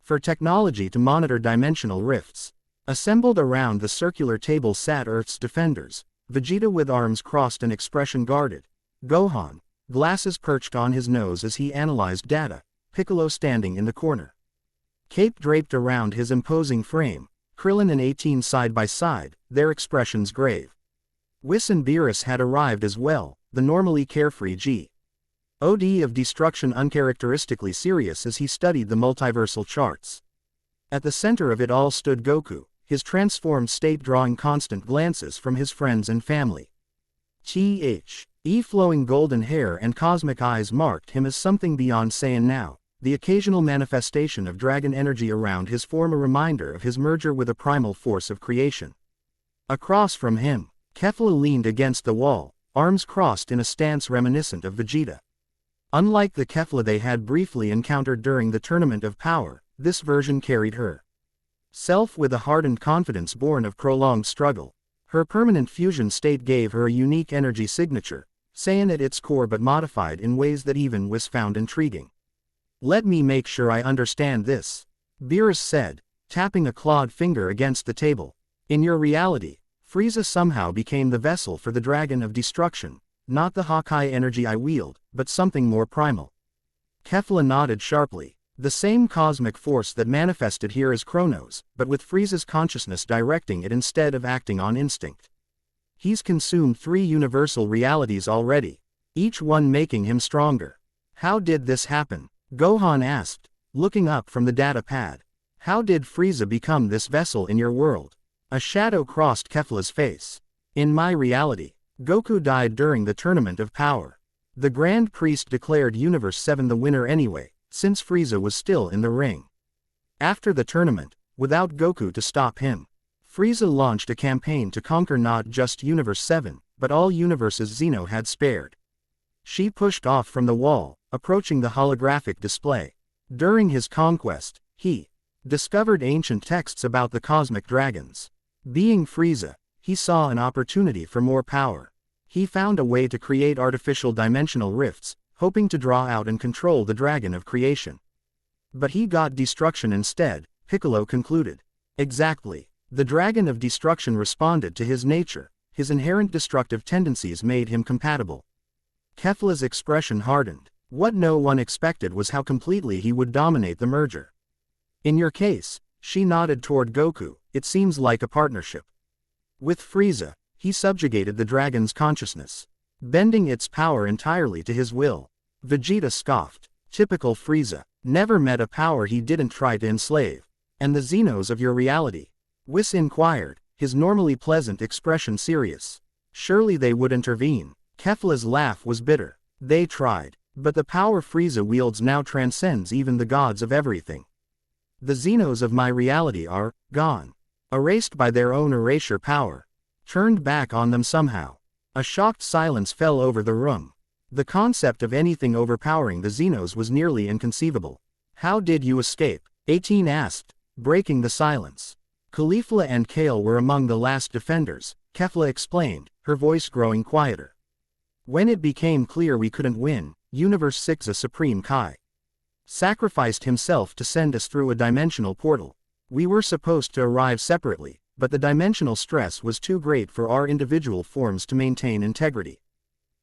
for technology to monitor dimensional rifts. Assembled around the circular table sat Earth's defenders, Vegeta with arms crossed and expression guarded, Gohan, glasses perched on his nose as he analyzed data, Piccolo standing in the corner, cape draped around his imposing frame, Krillin and 18 side by side, their expressions grave. Whis and Beerus had arrived as well, the normally carefree G.O.D. of destruction uncharacteristically serious as he studied the multiversal charts. At the center of it all stood Goku, his transformed state drawing constant glances from his friends and family. Flowing golden hair and cosmic eyes marked him as something beyond Saiyan now. The occasional manifestation of dragon energy around his form a reminder of his merger with a primal force of creation. Across from him, Kefla leaned against the wall, arms crossed in a stance reminiscent of Vegeta. Unlike the Kefla they had briefly encountered during the Tournament of Power, this version carried her self with a hardened confidence born of prolonged struggle. Her permanent fusion state gave her a unique energy signature, Saiyan at its core but modified in ways that even Whis found intriguing. Let me make sure I understand this, Beerus said, tapping a clawed finger against the table. In your reality, Frieza somehow became the vessel for the Dragon of Destruction, not the Hawkeye energy I wield, but something more primal. Kefla nodded sharply. The same cosmic force that manifested here as Chronos, but with Frieza's consciousness directing it instead of acting on instinct. He's consumed 3 universal realities already, each one making him stronger. How did this happen? Gohan asked, looking up from the data pad. How did Frieza become this vessel in your world? A shadow crossed Kefla's face. In my reality, Goku died during the Tournament of Power. The Grand Priest declared Universe 7 the winner anyway, since Frieza was still in the ring. After the tournament, without Goku to stop him, Frieza launched a campaign to conquer not just Universe 7, but all universes Zeno had spared. She pushed off from the wall, approaching the holographic display. During his conquest, he discovered ancient texts about the cosmic dragons. Being Frieza, he saw an opportunity for more power. He found a way to create artificial dimensional rifts, hoping to draw out and control the Dragon of Creation. But he got destruction instead, Piccolo concluded. Exactly. The Dragon of Destruction responded to his nature, his inherent destructive tendencies made him compatible. Kefla's expression hardened. What no one expected was how completely he would dominate the merger. In your case, she nodded toward Goku, it seems like a partnership. With Frieza, he subjugated the dragon's consciousness, bending its power entirely to his will. Vegeta scoffed. Typical Frieza. Never met a power he didn't try to enslave. And the Xenos of your reality? Whis inquired, his normally pleasant expression serious. Surely they would intervene. Kefla's laugh was bitter. They tried. But the power Frieza wields now transcends even the gods of everything. The Xenos of my reality are gone. Erased by their own erasure power. Turned back on them somehow. A shocked silence fell over the room. The concept of anything overpowering the Xenos was nearly inconceivable. How did you escape? 18 asked, breaking the silence. Kefla and Kale were among the last defenders, Kefla explained, her voice growing quieter. When it became clear we couldn't win, Universe 6's Supreme Kai sacrificed himself to send us through a dimensional portal. We were supposed to arrive separately, but the dimensional stress was too great for our individual forms to maintain integrity.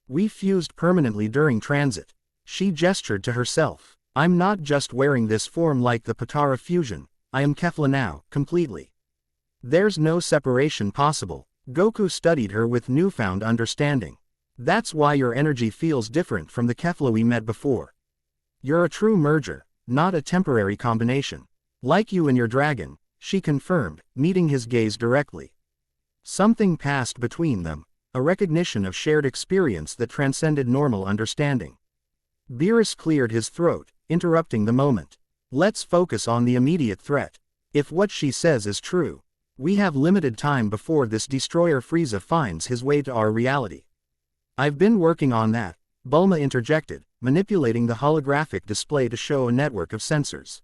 We fused permanently during transit. She gestured to herself. I'm not just wearing this form like the Potara fusion, I am Kefla now, completely. There's no separation possible. Goku studied her with newfound understanding. That's why your energy feels different from the Kefla we met before. You're a true merger, not a temporary combination. Like you and your dragon, she confirmed, meeting his gaze directly. Something passed between them. A recognition of shared experience that transcended normal understanding. Beerus cleared his throat, interrupting the moment. Let's focus on the immediate threat. If what she says is true, we have limited time before this destroyer Frieza finds his way to our reality. I've been working on that, Bulma interjected, manipulating the holographic display to show a network of sensors.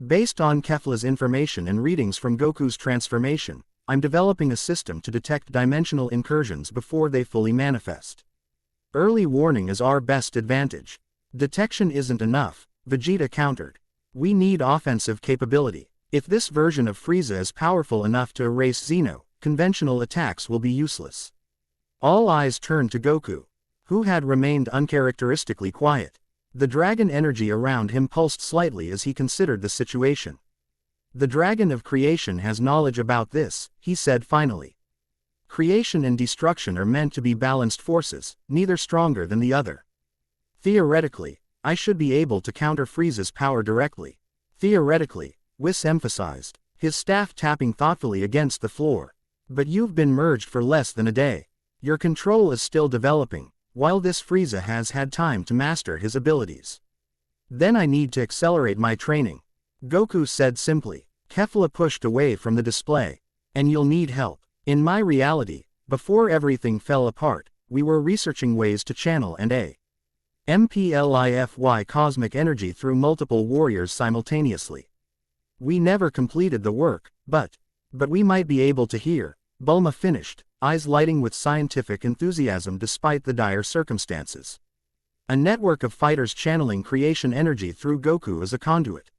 Based on Kefla's information and readings from Goku's transformation, I'm developing a system to detect dimensional incursions before they fully manifest. Early warning is our best advantage. Detection isn't enough, Vegeta countered. We need offensive capability. If this version of Frieza is powerful enough to erase Zeno, conventional attacks will be useless. All eyes turned to Goku, who had remained uncharacteristically quiet. The dragon energy around him pulsed slightly as he considered the situation. The Dragon of Creation has knowledge about this, he said finally. Creation and destruction are meant to be balanced forces, neither stronger than the other. Theoretically, I should be able to counter Frieza's power directly. Theoretically, Whis emphasized, his staff tapping thoughtfully against the floor. But you've been merged for less than a day. Your control is still developing, while this Frieza has had time to master his abilities. Then I need to accelerate my training. Goku said simply. Kefla pushed away from the display. And you'll need help. In my reality, before everything fell apart, we were researching ways to channel and MPLIFY cosmic energy through multiple warriors simultaneously. We never completed the work, but we might be able to hear, Bulma finished, eyes lighting with scientific enthusiasm despite the dire circumstances. A network of fighters channeling creation energy through Goku as a conduit.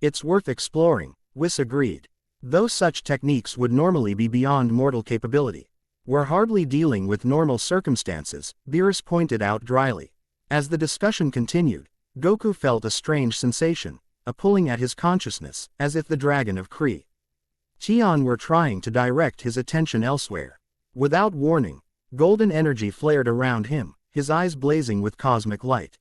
It's worth exploring, Whis agreed. Though such techniques would normally be beyond mortal capability. We're hardly dealing with normal circumstances, Beerus pointed out dryly. As the discussion continued, Goku felt a strange sensation, a pulling at his consciousness, as if the dragon of Kree Tian were trying to direct his attention elsewhere. Without warning, golden energy flared around him, his eyes blazing with cosmic light.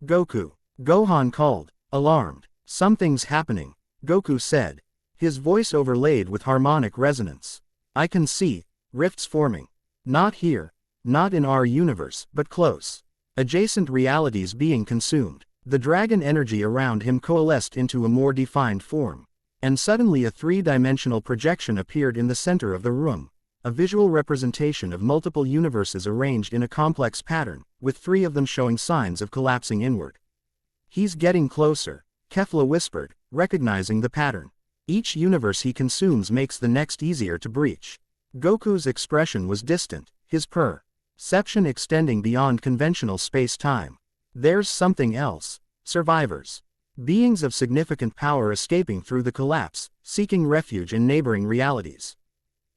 Goku, Gohan called, alarmed. Something's happening, Goku said, his voice overlaid with harmonic resonance. I can see rifts forming. Not here, not in our universe, but close. Adjacent realities being consumed. The dragon energy around him coalesced into a more defined form. And suddenly a three-dimensional projection appeared in the center of the room. A visual representation of multiple universes arranged in a complex pattern, with three of them showing signs of collapsing inward. He's getting closer, Kefla whispered, recognizing the pattern. Each universe he consumes makes the next easier to breach. Goku's expression was distant, his perception extending beyond conventional space-time. There's something else. Survivors. Beings of significant power escaping through the collapse, seeking refuge in neighboring realities.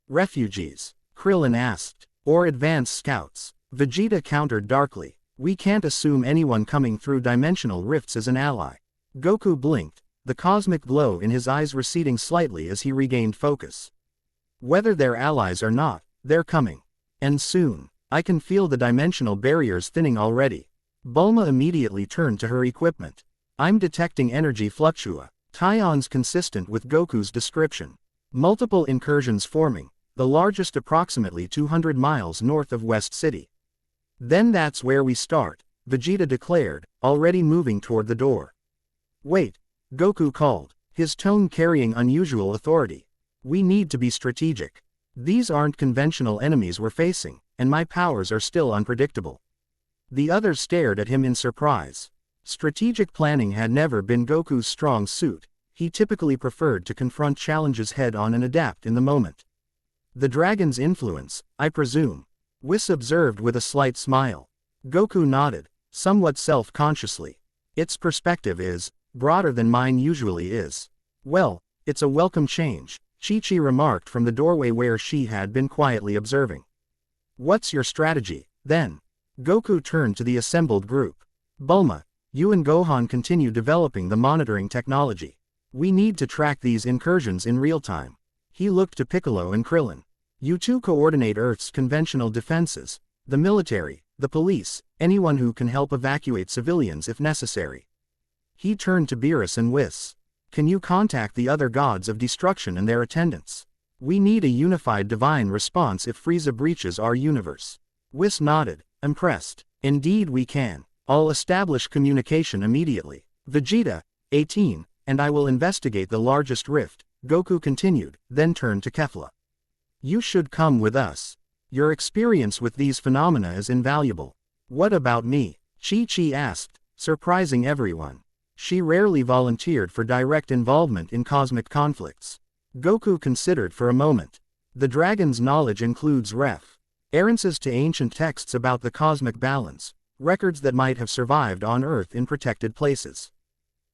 Refugees? Krillin asked. Or advanced scouts? Vegeta countered darkly. We can't assume anyone coming through dimensional rifts is an ally. Goku blinked, the cosmic glow in his eyes receding slightly as he regained focus. Whether they're allies or not, they're coming. And soon. I can feel the dimensional barriers thinning already. Bulma immediately turned to her equipment. I'm detecting energy fluctuations consistent with Goku's description. Multiple incursions forming, the largest approximately 200 miles north of West City. Then that's where we start, Vegeta declared, already moving toward the door. Wait, Goku called, his tone carrying unusual authority. We need to be strategic. These aren't conventional enemies we're facing, and my powers are still unpredictable. The others stared at him in surprise. Strategic planning had never been Goku's strong suit. He typically preferred to confront challenges head-on and adapt in the moment. The dragon's influence, I presume, Whis observed with a slight smile. Goku nodded, somewhat self-consciously. Its perspective is broader than mine usually is. Well, it's a welcome change, Chi-Chi remarked from the doorway where she had been quietly observing. What's your strategy, then? Goku turned to the assembled group. Bulma, you and Gohan continue developing the monitoring technology. We need to track these incursions in real time. He looked to Piccolo and Krillin. You two coordinate Earth's conventional defenses, the military, the police, anyone who can help evacuate civilians if necessary. He turned to Beerus and Whis. Can you contact the other gods of destruction and their attendants? We need a unified divine response if Frieza breaches our universe. Whis nodded, impressed. Indeed we can. I'll establish communication immediately. Vegeta, 18, and I will investigate the largest rift, Goku continued, then turned to Kefla. You should come with us. Your experience with these phenomena is invaluable. What about me? Chi-Chi asked, surprising everyone. She rarely volunteered for direct involvement in cosmic conflicts. Goku considered for a moment. The dragon's knowledge includes references to ancient texts about the cosmic balance, records that might have survived on Earth in protected places.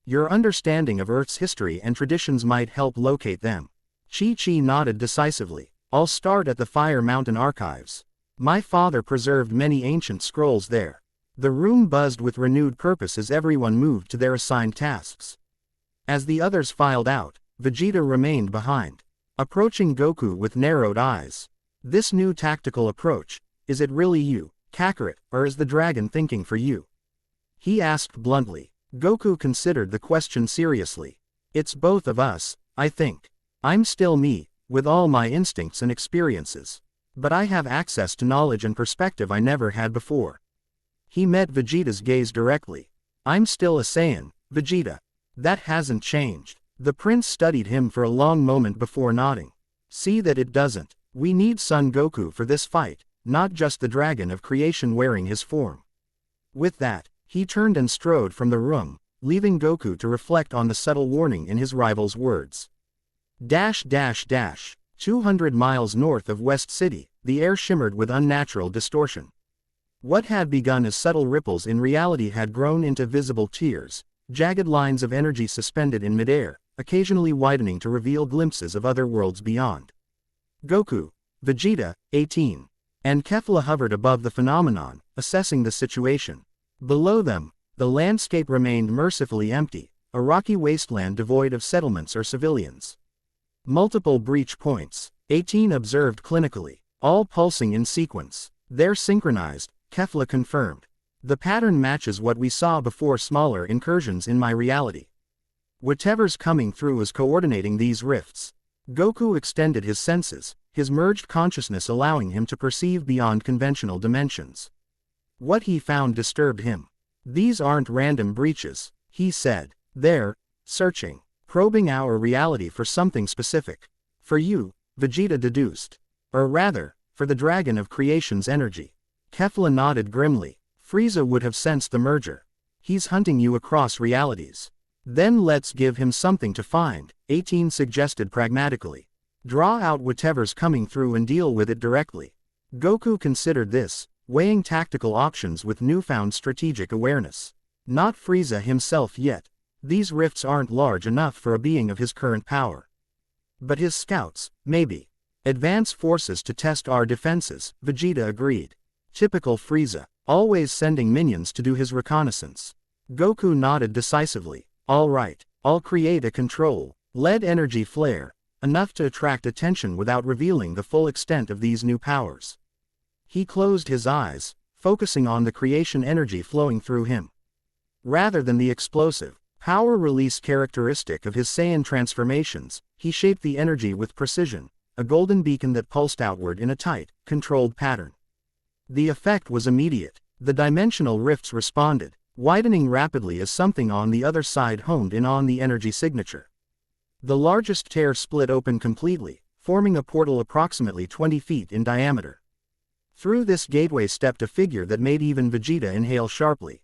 Your understanding of Earth's history and traditions might help locate them. Chi-Chi nodded decisively. I'll start at the Fire Mountain Archives. My father preserved many ancient scrolls there. The room buzzed with renewed purpose as everyone moved to their assigned tasks. As the others filed out, Vegeta remained behind, approaching Goku with narrowed eyes. This new tactical approach, is it really you, Kakarot, or is the dragon thinking for you? He asked bluntly. Goku considered the question seriously. It's both of us, I think. I'm still me, with all my instincts and experiences. But I have access to knowledge and perspective I never had before. He met Vegeta's gaze directly. I'm still a Saiyan, Vegeta. That hasn't changed. The prince studied him for a long moment before nodding. See that it doesn't. We need Son Goku for this fight, not just the dragon of creation wearing his form. With that, He turned and strode from the room, leaving Goku to reflect on the subtle warning in his rival's words. 200 miles north of West City, the air shimmered with unnatural distortion. What had begun as subtle ripples in reality had grown into visible tears, jagged lines of energy suspended in midair, occasionally widening to reveal glimpses of other worlds beyond. Goku, Vegeta, 18, and Kefla hovered above the phenomenon, assessing the situation. Below them, the landscape remained mercifully empty, a rocky wasteland devoid of settlements or civilians. Multiple breach points, 18 observed clinically, all pulsing in sequence. They're synchronized, Kefla confirmed. The pattern matches what we saw before smaller incursions in my reality. Whatever's coming through is coordinating these rifts. Goku extended his senses, his merged consciousness allowing him to perceive beyond conventional dimensions. What he found disturbed him. These aren't random breaches, he said. They're searching, probing our reality for something specific. For you, Vegeta deduced. Or rather, for the dragon of creation's energy. Kefla nodded grimly. Frieza would have sensed the merger. He's hunting you across realities. Then let's give him something to find, 18 suggested pragmatically. Draw out whatever's coming through and deal with it directly. Goku considered this, weighing tactical options with newfound strategic awareness. Not Frieza himself yet. These rifts aren't large enough for a being of his current power. But his scouts, maybe. Advance forces to test our defenses, Vegeta agreed. Typical Frieza, always sending minions to do his reconnaissance. Goku nodded decisively. All right, I'll create a control-led energy flare, enough to attract attention without revealing the full extent of these new powers. He closed his eyes, focusing on the creation energy flowing through him. Rather than the explosive, power release characteristic of his Saiyan transformations, he shaped the energy with precision, a golden beacon that pulsed outward in a tight, controlled pattern. The effect was immediate. The dimensional rifts responded, widening rapidly as something on the other side honed in on the energy signature. The largest tear split open completely, forming a portal approximately 20 feet in diameter. Through this gateway stepped a figure that made even Vegeta inhale sharply.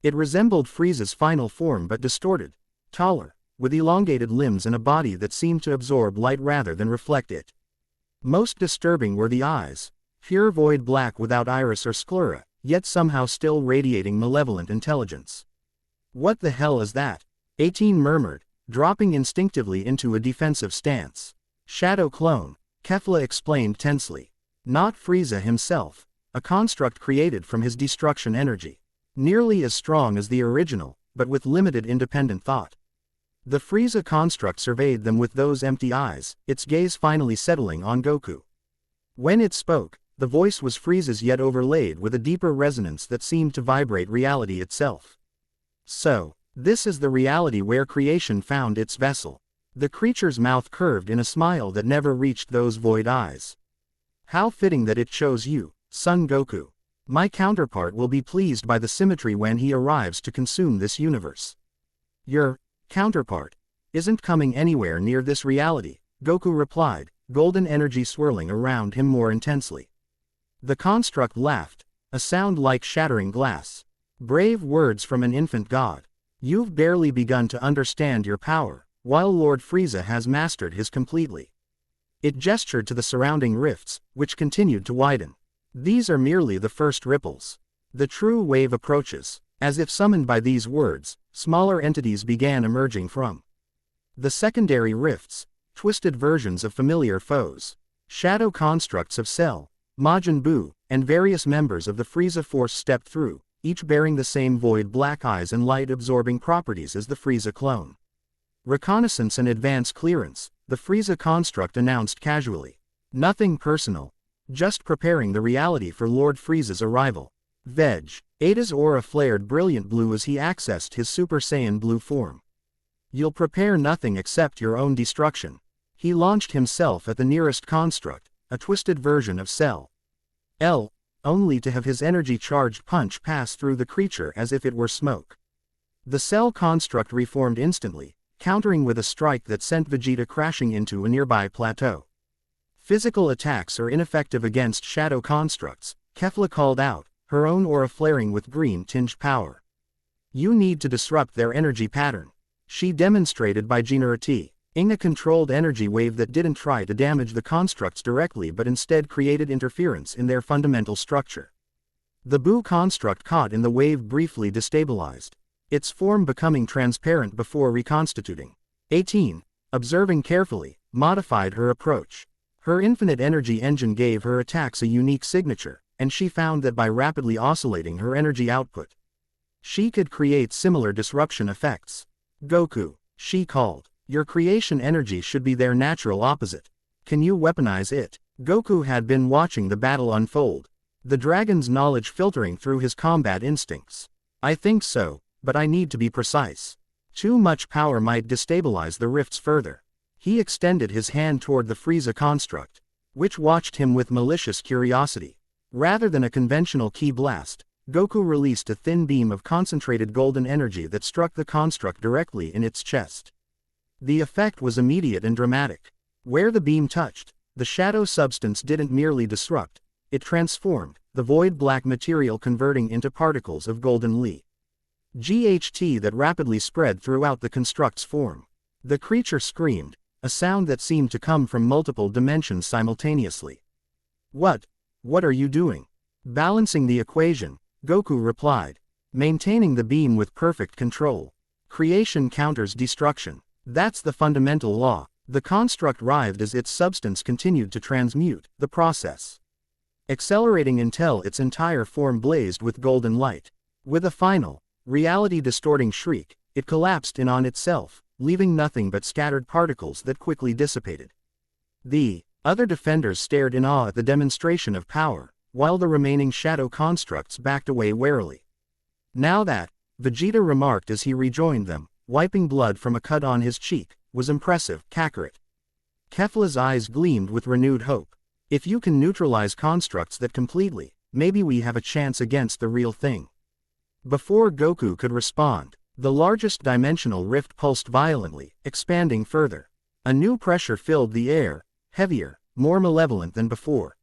It resembled Frieza's final form but distorted, taller, with elongated limbs and a body that seemed to absorb light rather than reflect it. Most disturbing were the eyes, pure void black without iris or sclera, yet somehow still radiating malevolent intelligence. What the hell is that? 18 murmured, dropping instinctively into a defensive stance. Shadow clone, Kefla explained tensely. Not Frieza himself, a construct created from his destruction energy. Nearly as strong as the original, but with limited independent thought. The Frieza construct surveyed them with those empty eyes, its gaze finally settling on Goku. When it spoke, the voice was Frieza's yet overlaid with a deeper resonance that seemed to vibrate reality itself. So, this is the reality where creation found its vessel. The creature's mouth curved in a smile that never reached those void eyes. How fitting that it chose you, Son Goku. My counterpart will be pleased by the symmetry when he arrives to consume this universe. Your counterpart isn't coming anywhere near this reality, Goku replied, golden energy swirling around him more intensely. The construct laughed, a sound like shattering glass. Brave words from an infant god. You've barely begun to understand your power, while Lord Frieza has mastered his completely. It gestured to the surrounding rifts, which continued to widen. These are merely the first ripples. The true wave approaches. As if summoned by these words, smaller entities began emerging from the secondary rifts, twisted versions of familiar foes, shadow constructs of Cell, Majin Buu, and various members of the Frieza Force stepped through, each bearing the same void black eyes and light-absorbing properties as the Frieza clone. Reconnaissance and advance clearance, the Frieza construct announced casually. Nothing personal. Just preparing the reality for Lord Frieza's arrival. Veg. Ada's aura flared brilliant blue as he accessed his Super Saiyan blue form. You'll prepare nothing except your own destruction. He launched himself at the nearest construct, a twisted version of Cell. L, only to have his energy-charged punch pass through the creature as if it were smoke. The Cell construct reformed instantly, countering with a strike that sent Vegeta crashing into a nearby plateau. Physical attacks are ineffective against shadow constructs, Kefla called out, her own aura flaring with green-tinged power. You need to disrupt their energy pattern. She demonstrated by generati ing a controlled energy wave that didn't try to damage the constructs directly but instead created interference in their fundamental structure. The Bu construct caught in the wave briefly destabilized, its form becoming transparent before reconstituting. 18. Observing carefully, modified her approach. Her infinite energy engine gave her attacks a unique signature, and she found that by rapidly oscillating her energy output, she could create similar disruption effects. Goku, she called. Your creation energy should be their natural opposite. Can you weaponize it? Goku had been watching the battle unfold, the dragon's knowledge filtering through his combat instincts. I think so, but I need to be precise. Too much power might destabilize the rifts further. He extended his hand toward the Frieza construct, which watched him with malicious curiosity. Rather than a conventional ki blast, Goku released a thin beam of concentrated golden energy that struck the construct directly in its chest. The effect was immediate and dramatic. Where the beam touched, the shadow substance didn't merely disrupt, it transformed, the void black material converting into particles of golden Li. GHT that rapidly spread throughout the construct's form. The creature screamed, a sound that seemed to come from multiple dimensions simultaneously. What are you doing? Balancing the equation, Goku replied. Maintaining the beam with perfect control. Creation counters destruction. That's the fundamental law. The construct writhed as its substance continued to transmute, the process accelerating until its entire form blazed with golden light. With a final, reality-distorting shriek, it collapsed in on itself, leaving nothing but scattered particles that quickly dissipated. The other defenders stared in awe at the demonstration of power, while the remaining shadow constructs backed away warily. Now that, Vegeta remarked as he rejoined them, wiping blood from a cut on his cheek, was impressive, Kakarot. Kefla's eyes gleamed with renewed hope. If you can neutralize constructs that completely, maybe we have a chance against the real thing. Before Goku could respond, the largest dimensional rift pulsed violently, expanding further. A new pressure filled the air, heavier, more malevolent than before.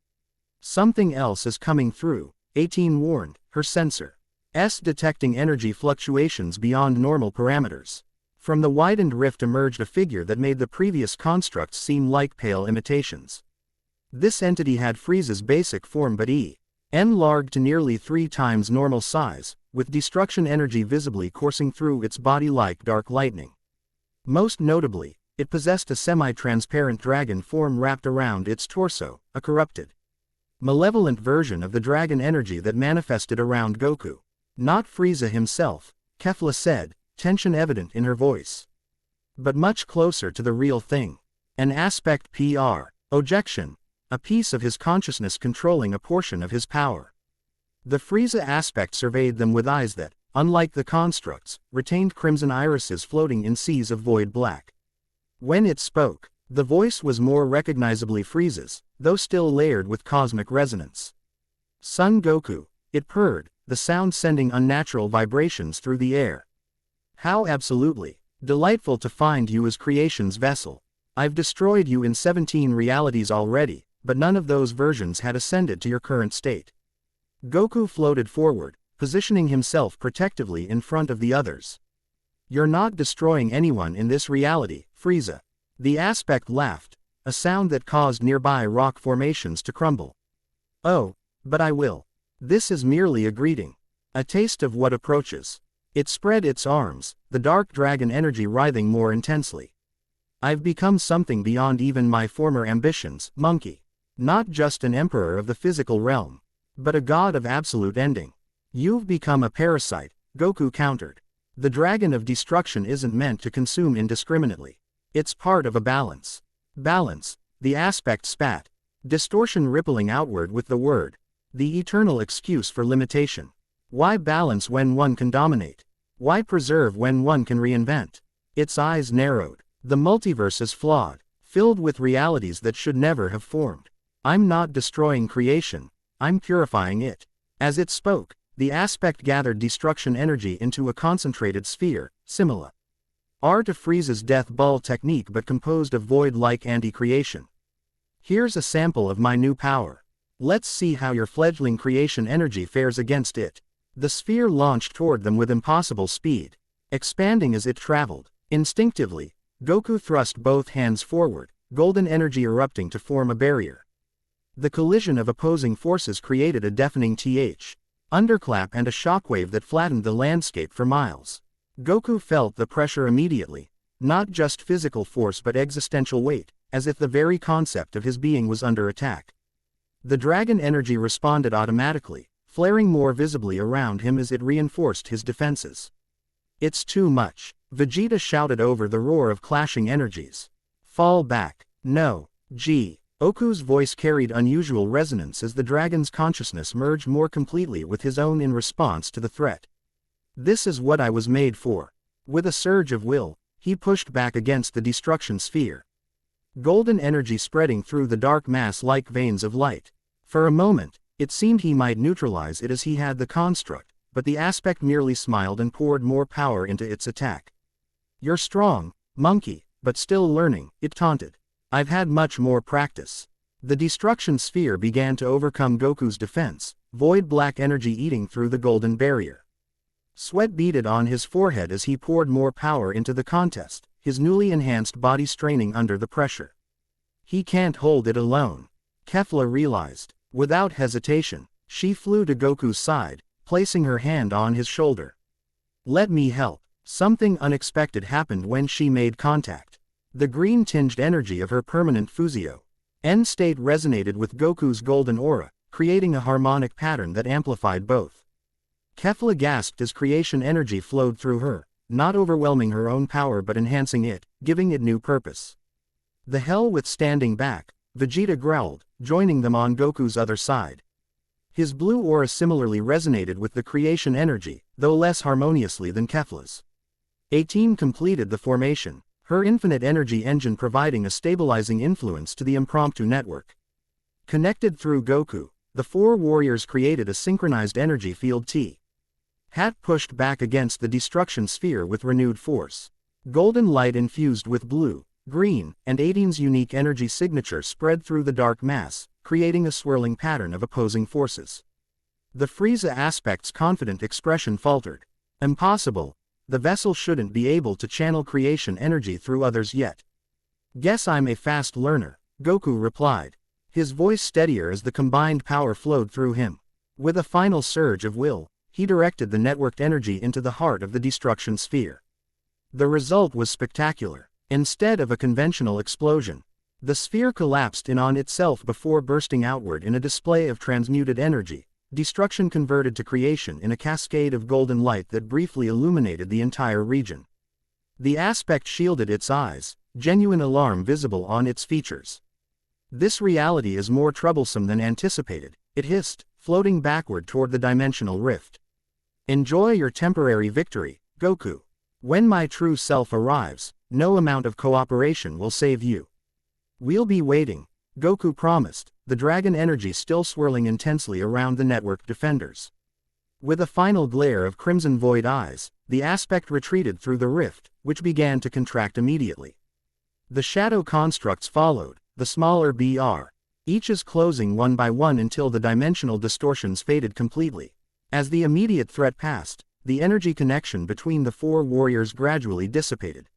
Something else is coming through, 18 warned, her sensor detecting energy fluctuations beyond normal parameters. From the widened rift emerged a figure that made the previous constructs seem like pale imitations. This entity had Frieza's basic form but enlarged to nearly 3 times normal size, with destruction energy visibly coursing through its body like dark lightning. Most notably, it possessed a semi-transparent dragon form wrapped around its torso, a corrupted, malevolent version of the dragon energy that manifested around Goku. Not Frieza himself, Kefla said, tension evident in her voice. But much closer to the real thing. An aspect PR. Ojection. A piece of his consciousness controlling a portion of his power. The Frieza aspect surveyed them with eyes that, unlike the constructs, retained crimson irises floating in seas of void black. When it spoke, the voice was more recognizably Frieza's, though still layered with cosmic resonance. Son Goku, it purred, the sound sending unnatural vibrations through the air. How absolutely delightful to find you as creation's vessel. I've destroyed you in 17 realities already, but none of those versions had ascended to your current state. Goku floated forward, positioning himself protectively in front of the others. You're not destroying anyone in this reality, Frieza. The aspect laughed, a sound that caused nearby rock formations to crumble. Oh, but I will. This is merely a greeting. A taste of what approaches. It spread its arms, the dark dragon energy writhing more intensely. I've become something beyond even my former ambitions, monkey. Not just an emperor of the physical realm, but a god of absolute ending. You've become a parasite, Goku countered. The dragon of destruction isn't meant to consume indiscriminately. It's part of a balance. Balance, the aspect spat. Distortion rippling outward with the word. The eternal excuse for limitation. Why balance when one can dominate? Why preserve when one can reinvent? Its eyes narrowed. The multiverse is flawed, filled with realities that should never have formed. I'm not destroying creation, I'm purifying it. As it spoke, the aspect gathered destruction energy into a concentrated sphere, similar to Frieza's death ball technique but composed of void-like anti-creation. Here's a sample of my new power. Let's see how your fledgling creation energy fares against it. The sphere launched toward them with impossible speed, expanding as it traveled. Instinctively, Goku thrust both hands forward, golden energy erupting to form a barrier. The collision of opposing forces created a deafening underclap and a shockwave that flattened the landscape for miles. Goku felt the pressure immediately, not just physical force but existential weight, as if the very concept of his being was under attack. The dragon energy responded automatically, flaring more visibly around him as it reinforced his defenses. "It's too much," Vegeta shouted over the roar of clashing energies. "Fall back." "No, G." Oku's voice carried unusual resonance as the dragon's consciousness merged more completely with his own in response to the threat. "This is what I was made for." With a surge of will, he pushed back against the destruction sphere. Golden energy spreading through the dark mass like veins of light. For a moment, it seemed he might neutralize it as he had the construct, but the aspect merely smiled and poured more power into its attack. "You're strong, monkey, but still learning," it taunted. "I've had much more practice." The destruction sphere began to overcome Goku's defense, void black energy eating through the golden barrier. Sweat beaded on his forehead as he poured more power into the contest, his newly enhanced body straining under the pressure. He can't hold it alone, Kefla realized. Without hesitation, she flew to Goku's side, placing her hand on his shoulder. "Let me help." Something unexpected happened when she made contact. The green-tinged energy of her permanent Fusio end state resonated with Goku's golden aura, creating a harmonic pattern that amplified both. Kefla gasped as creation energy flowed through her, not overwhelming her own power but enhancing it, giving it new purpose. "The hell with standing back," Vegeta growled, joining them on Goku's other side. His blue aura similarly resonated with the creation energy, though less harmoniously than Kefla's. 18 completed the formation, her infinite energy engine providing a stabilizing influence to the impromptu network. Connected through Goku, the four warriors created a synchronized energy field Hat pushed back against the destruction sphere with renewed force. Golden light infused with blue, green, and 18's unique energy signature spread through the dark mass, creating a swirling pattern of opposing forces. The Frieza aspect's confident expression faltered. "Impossible. The vessel shouldn't be able to channel creation energy through others yet." "Guess I'm a fast learner," Goku replied, his voice steadier as the combined power flowed through him. With a final surge of will, he directed the networked energy into the heart of the destruction sphere. The result was spectacular. Instead of a conventional explosion, the sphere collapsed in on itself before bursting outward in a display of transmuted energy. Destruction converted to creation in a cascade of golden light that briefly illuminated the entire region. The aspect shielded its eyes, genuine alarm visible on its features. "This reality is more troublesome than anticipated," it hissed, floating backward toward the dimensional rift. "Enjoy your temporary victory, Goku. When my true self arrives, no amount of cooperation will save you." "We'll be waiting," Goku promised, the dragon energy still swirling intensely around the network defenders. With a final glare of crimson void eyes, the aspect retreated through the rift, which began to contract immediately. The shadow constructs followed, the smaller each is closing one by one until the dimensional distortions faded completely. As the immediate threat passed, the energy connection between the four warriors gradually dissipated.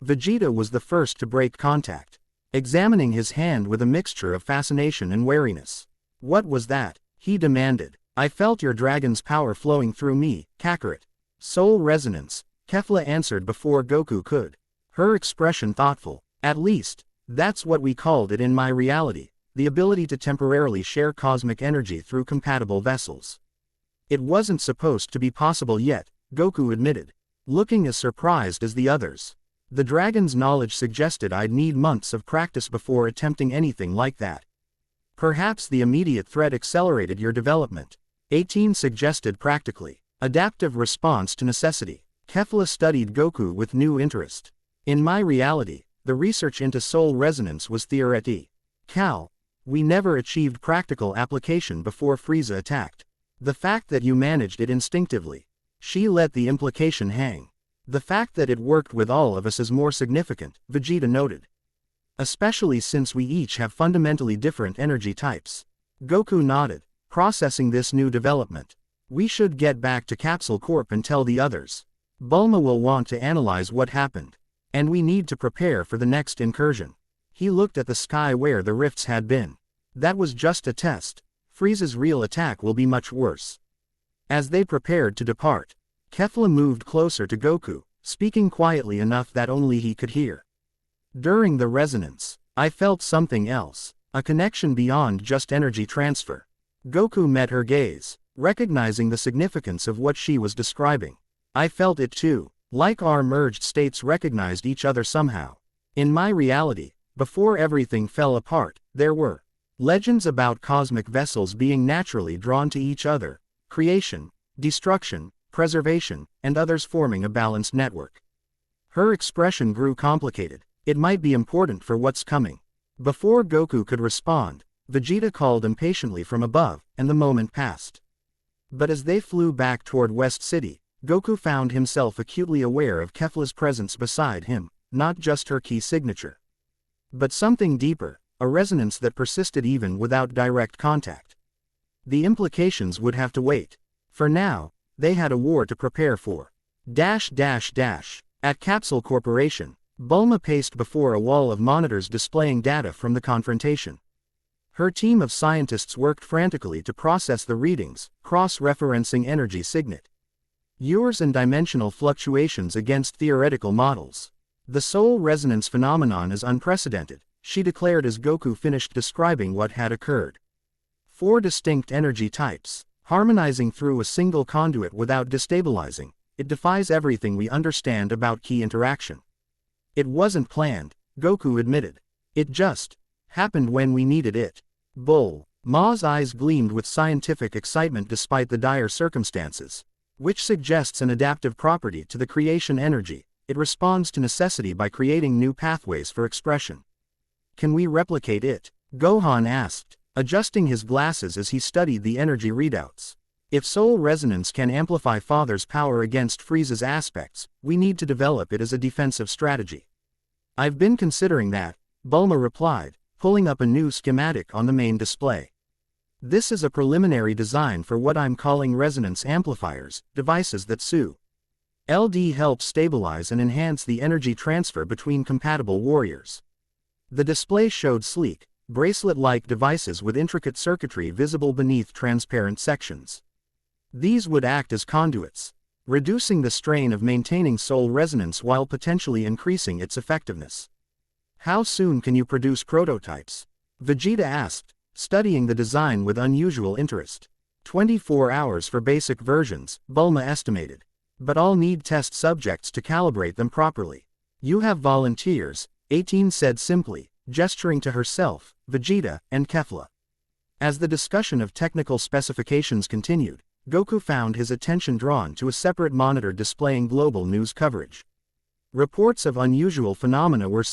Vegeta was the first to break contact, examining his hand with a mixture of fascination and wariness. "What was that?" he demanded. "I felt your dragon's power flowing through me, Kakarot." "Soul resonance," Kefla answered before Goku could. Her expression thoughtful. "At least, that's what we called it in my reality, the ability to temporarily share cosmic energy through compatible vessels." "It wasn't supposed to be possible yet," Goku admitted, looking as surprised as the others. "The dragon's knowledge suggested I'd need months of practice before attempting anything like that." "Perhaps the immediate threat accelerated your development," 18 suggested practically. "Adaptive response to necessity." Kefla studied Goku with new interest. "In my reality, the research into soul resonance was theoretical. We never achieved practical application before Frieza attacked. The fact that you managed it instinctively." She let the implication hang. "The fact that it worked with all of us is more significant," Vegeta noted. "Especially since we each have fundamentally different energy types." Goku nodded, processing this new development. We should get back to Capsule Corp and tell the others. Bulma will want to analyze what happened. And we need to prepare for the next incursion. He looked at the sky where the rifts had been. That was just a test. Frieza's real attack will be much worse. As they prepared to depart, Kefla moved closer to Goku, speaking quietly enough that only he could hear. During the resonance, I felt something else, a connection beyond just energy transfer. Goku met her gaze, recognizing the significance of what she was describing. I felt it too, like our merged states recognized each other somehow. In my reality, before everything fell apart, there were legends about cosmic vessels being naturally drawn to each other, creation, destruction, preservation, and others forming a balanced network. Her expression grew complicated. It might be important for what's coming. Before Goku could respond, Vegeta called impatiently from above, and the moment passed. But as they flew back toward West City, Goku found himself acutely aware of Kefla's presence beside him, not just her key signature, but something deeper, a resonance that persisted even without direct contact. The implications would have to wait. For now, they had a war to prepare for. At Capsule Corporation, Bulma paced before a wall of monitors displaying data from the confrontation. Her team of scientists worked frantically to process the readings, cross-referencing energy signet yours and dimensional fluctuations against theoretical models. The soul resonance phenomenon is unprecedented, she declared as Goku finished describing what had occurred. 4 distinct energy types, harmonizing through a single conduit without destabilizing. It defies everything we understand about key interaction. It wasn't planned, Goku admitted. It just happened when we needed it. Ma's eyes gleamed with scientific excitement despite the dire circumstances, which suggests an adaptive property to the creation energy. It responds to necessity by creating new pathways for expression. Can we replicate it? Gohan asked, adjusting his glasses as he studied the energy readouts. If soul resonance can amplify Father's power against Frieza's aspects, we need to develop it as a defensive strategy. I've been considering that, Bulma replied, pulling up a new schematic on the main display. This is a preliminary design for what I'm calling resonance amplifiers, devices that LD help stabilize and enhance the energy transfer between compatible warriors. The display showed sleek, bracelet-like devices with intricate circuitry visible beneath transparent sections. These would act as conduits, reducing the strain of maintaining soul resonance while potentially increasing its effectiveness. How soon can you produce prototypes? Vegeta asked, studying the design with unusual interest. 24 hours for basic versions, Bulma estimated. But I'll need test subjects to calibrate them properly. You have volunteers, 18 said simply, gesturing to herself, Vegeta, and Kefla. As the discussion of technical specifications continued, Goku found his attention drawn to a separate monitor displaying global news coverage. Reports of unusual phenomena were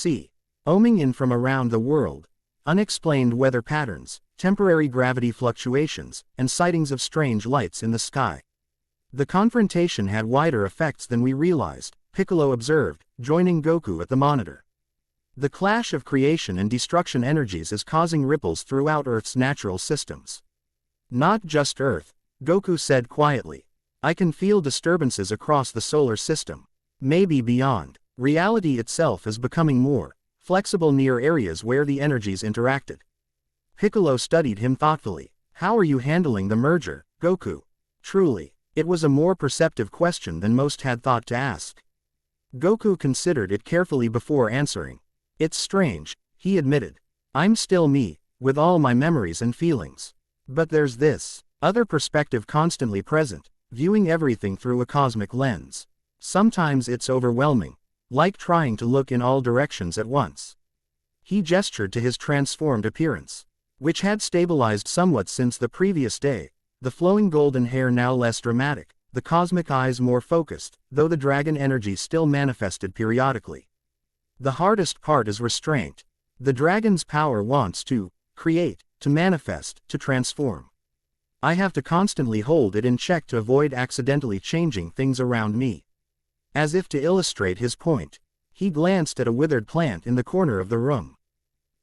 coming in from around the world. Unexplained weather patterns, temporary gravity fluctuations, and sightings of strange lights in the sky. The confrontation had wider effects than we realized, Piccolo observed, joining Goku at the monitor. The clash of creation and destruction energies is causing ripples throughout Earth's natural systems. Not just Earth, Goku said quietly. I can feel disturbances across the solar system. Maybe beyond. Reality itself is becoming more flexible near areas where the energies interacted. Piccolo studied him thoughtfully. How are you handling the merger, Goku? Truly, it was a more perceptive question than most had thought to ask. Goku considered it carefully before answering. It's strange, he admitted. I'm still me, with all my memories and feelings. But there's this other perspective constantly present, viewing everything through a cosmic lens. Sometimes it's overwhelming, like trying to look in all directions at once. He gestured to his transformed appearance, which had stabilized somewhat since the previous day, the flowing golden hair now less dramatic, the cosmic eyes more focused, though the dragon energy still manifested periodically. The hardest part is restraint. The dragon's power wants to create, to manifest, to transform. I have to constantly hold it in check to avoid accidentally changing things around me. As if to illustrate his point, he glanced at a withered plant in the corner of the room.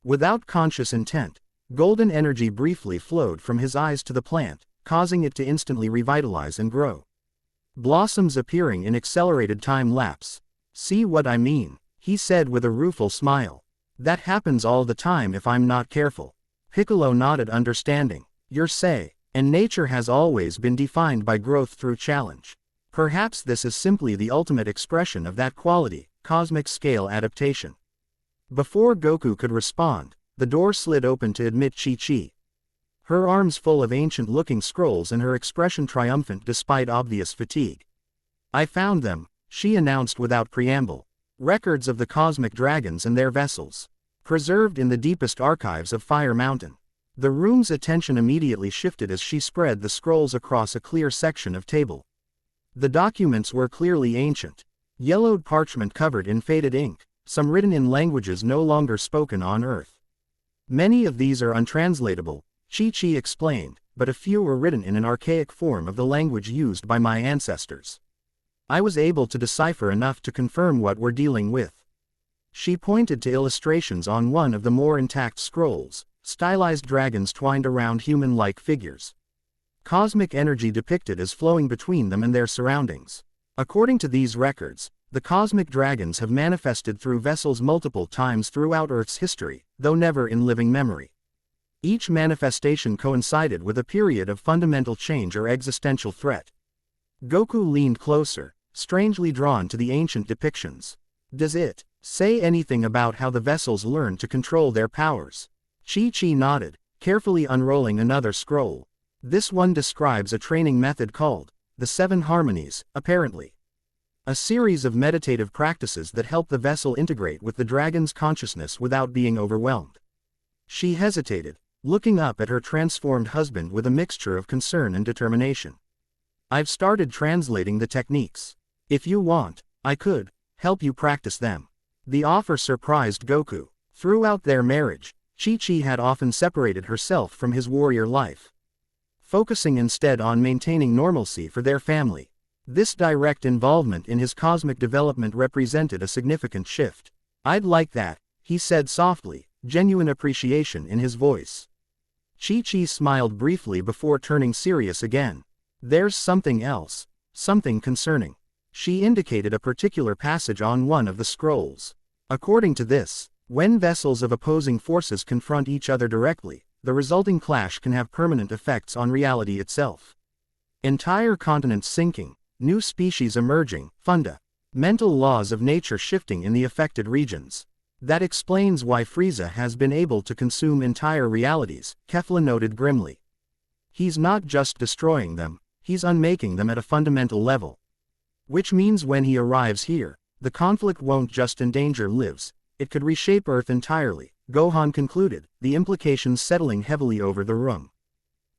Without conscious intent, golden energy briefly flowed from his eyes to the plant, causing it to instantly revitalize and grow. Blossoms appearing in accelerated time lapse. See what I mean? He said with a rueful smile. That happens all the time if I'm not careful. Piccolo nodded understanding. You're say, and nature has always been defined by growth through challenge. Perhaps this is simply the ultimate expression of that quality, cosmic scale adaptation. Before Goku could respond, the door slid open to admit Chi-Chi. Her arms full of ancient-looking scrolls and her expression triumphant despite obvious fatigue. I found them, she announced without preamble. Records of the cosmic dragons and their vessels. Preserved in the deepest archives of Fire Mountain. The room's attention immediately shifted as she spread the scrolls across a clear section of table. The documents were clearly ancient. Yellowed parchment covered in faded ink, some written in languages no longer spoken on Earth. Many of these are untranslatable, Chi-Chi explained, but a few were written in an archaic form of the language used by my ancestors. I was able to decipher enough to confirm what we're dealing with. She pointed to illustrations on one of the more intact scrolls, stylized dragons twined around human-like figures. Cosmic energy depicted as flowing between them and their surroundings. According to these records, the cosmic dragons have manifested through vessels multiple times throughout Earth's history, though never in living memory. Each manifestation coincided with a period of fundamental change or existential threat. Goku leaned closer, strangely drawn to the ancient depictions. Does it say anything about how the vessels learned to control their powers? Chi-Chi nodded, carefully unrolling another scroll. This one describes a training method called the 7 Harmonies, apparently. A series of meditative practices that help the vessel integrate with the dragon's consciousness without being overwhelmed. She hesitated, looking up at her transformed husband with a mixture of concern and determination. I've started translating the techniques. If you want, I could help you practice them. The offer surprised Goku. Throughout their marriage, Chi-Chi had often separated herself from his warrior life, focusing instead on maintaining normalcy for their family. This direct involvement in his cosmic development represented a significant shift. I'd like that, he said softly, genuine appreciation in his voice. Chi-Chi smiled briefly before turning serious again. There's something else, something concerning. She indicated a particular passage on one of the scrolls. According to this, when vessels of opposing forces confront each other directly, the resulting clash can have permanent effects on reality itself. Entire continents sinking, new species emerging, fundamental laws of nature shifting in the affected regions. That explains why Frieza has been able to consume entire realities, Kefla noted grimly. He's not just destroying them, he's unmaking them at a fundamental level. Which means when he arrives here, the conflict won't just endanger lives, it could reshape Earth entirely, Gohan concluded, the implications settling heavily over the room.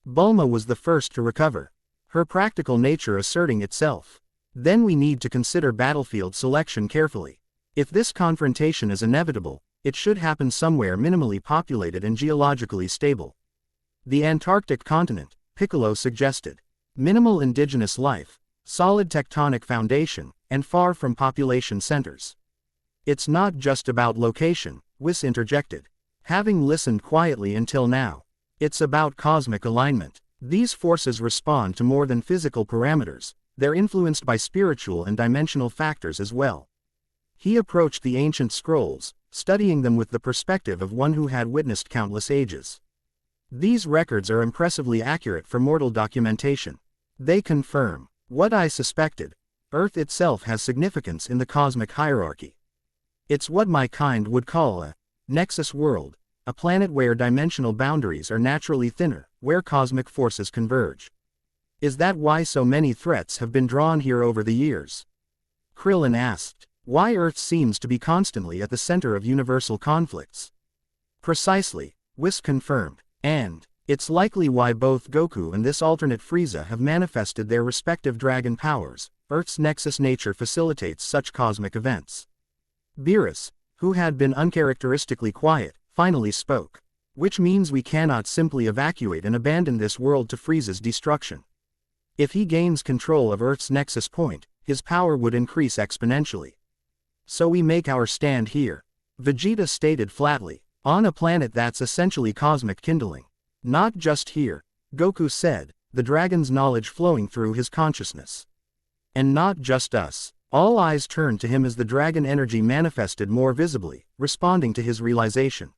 Bulma was the first to recover, her practical nature asserting itself. Then we need to consider battlefield selection carefully. If this confrontation is inevitable, it should happen somewhere minimally populated and geologically stable. The Antarctic continent, Piccolo suggested. Minimal indigenous life, solid tectonic foundation, and far from population centers. It's not just about location, Whis interjected. Having listened quietly until now, it's about cosmic alignment. These forces respond to more than physical parameters, they're influenced by spiritual and dimensional factors as well. He approached the ancient scrolls, studying them with the perspective of one who had witnessed countless ages. These records are impressively accurate for mortal documentation. They confirm what I suspected. Earth itself has significance in the cosmic hierarchy. It's what my kind would call a nexus world, a planet where dimensional boundaries are naturally thinner, where cosmic forces converge. Is that why so many threats have been drawn here over the years? Krillin asked. Why Earth seems to be constantly at the center of universal conflicts. Precisely, Whis confirmed, and it's likely why both Goku and this alternate Frieza have manifested their respective dragon powers. Earth's nexus nature facilitates such cosmic events. Beerus, who had been uncharacteristically quiet, finally spoke. Which means we cannot simply evacuate and abandon this world to Frieza's destruction. If he gains control of Earth's nexus point, his power would increase exponentially. So we make our stand here, Vegeta stated flatly, on a planet that's essentially cosmic kindling. Not just here, Goku said, the dragon's knowledge flowing through his consciousness. And not just us. All eyes turned to him as the dragon energy manifested more visibly, responding to his realization.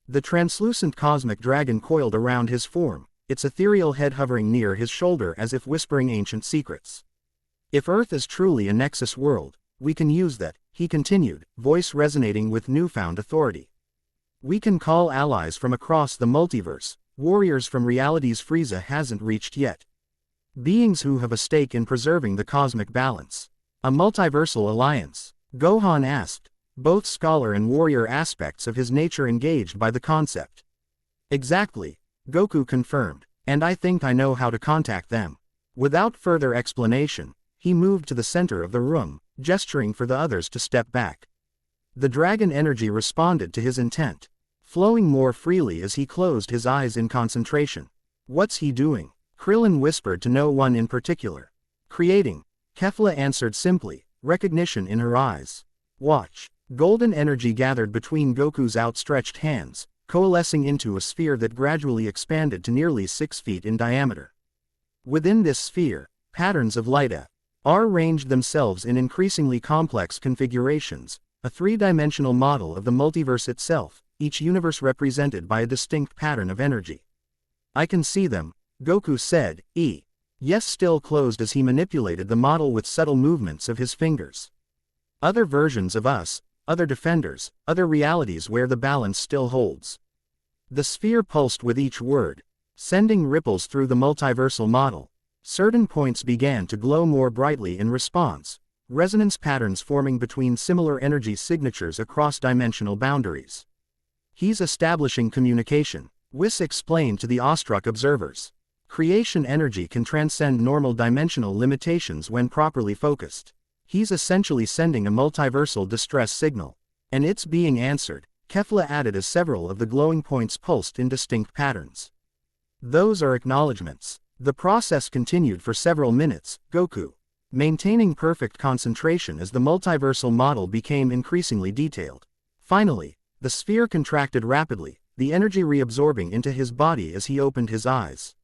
The translucent cosmic dragon coiled around his form, its ethereal head hovering near his shoulder as if whispering ancient secrets. If Earth is truly a Nexus world, we can use that, he continued, voice resonating with newfound authority. We can call allies from across the multiverse, warriors from realities Frieza hasn't reached yet. Beings who have a stake in preserving the cosmic balance. A multiversal alliance? Gohan asked, both scholar and warrior aspects of his nature engaged by the concept. Exactly, Goku confirmed, and I think I know how to contact them. Without further explanation, he moved to the center of the room, gesturing for the others to step back. The dragon energy responded to his intent, flowing more freely as he closed his eyes in concentration. What's he doing? Krillin whispered to no one in particular. Creating, Kefla answered simply, recognition in her eyes. Watch. Golden energy gathered between Goku's outstretched hands, coalescing into a sphere that gradually expanded to nearly 6 feet in diameter. Within this sphere, patterns of light arranged themselves in increasingly complex configurations, a three-dimensional model of the multiverse itself, each universe represented by a distinct pattern of energy. I can see them, Goku said, yes, still closed as he manipulated the model with subtle movements of his fingers. Other versions of us, other defenders, other realities where the balance still holds. The sphere pulsed with each word, sending ripples through the multiversal model. Certain points began to glow more brightly in response, resonance patterns forming between similar energy signatures across dimensional boundaries. He's establishing communication, Whis explained to the awestruck observers. Creation energy can transcend normal dimensional limitations when properly focused. He's essentially sending a multiversal distress signal. And it's being answered, Kefla added as several of the glowing points pulsed in distinct patterns. Those are acknowledgments. The process continued for several minutes, Goku, maintaining perfect concentration as the multiversal model became increasingly detailed. Finally, the sphere contracted rapidly, the energy reabsorbing into his body as he opened his eyes.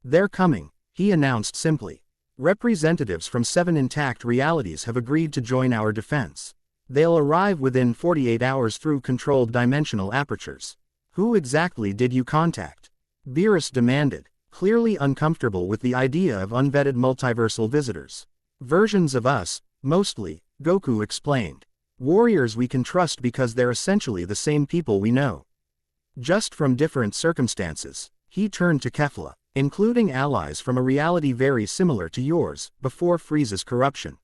They're coming, he announced simply. Representatives from 7 intact realities have agreed to join our defense. They'll arrive within 48 hours through controlled dimensional apertures. Who exactly did you contact? Beerus demanded, clearly uncomfortable with the idea of unvetted multiversal visitors. Versions of us, mostly, Goku explained. Warriors we can trust because they're essentially the same people we know. Just from different circumstances, he turned to Kefla. Including allies from a reality very similar to yours, before Frieza's corruption.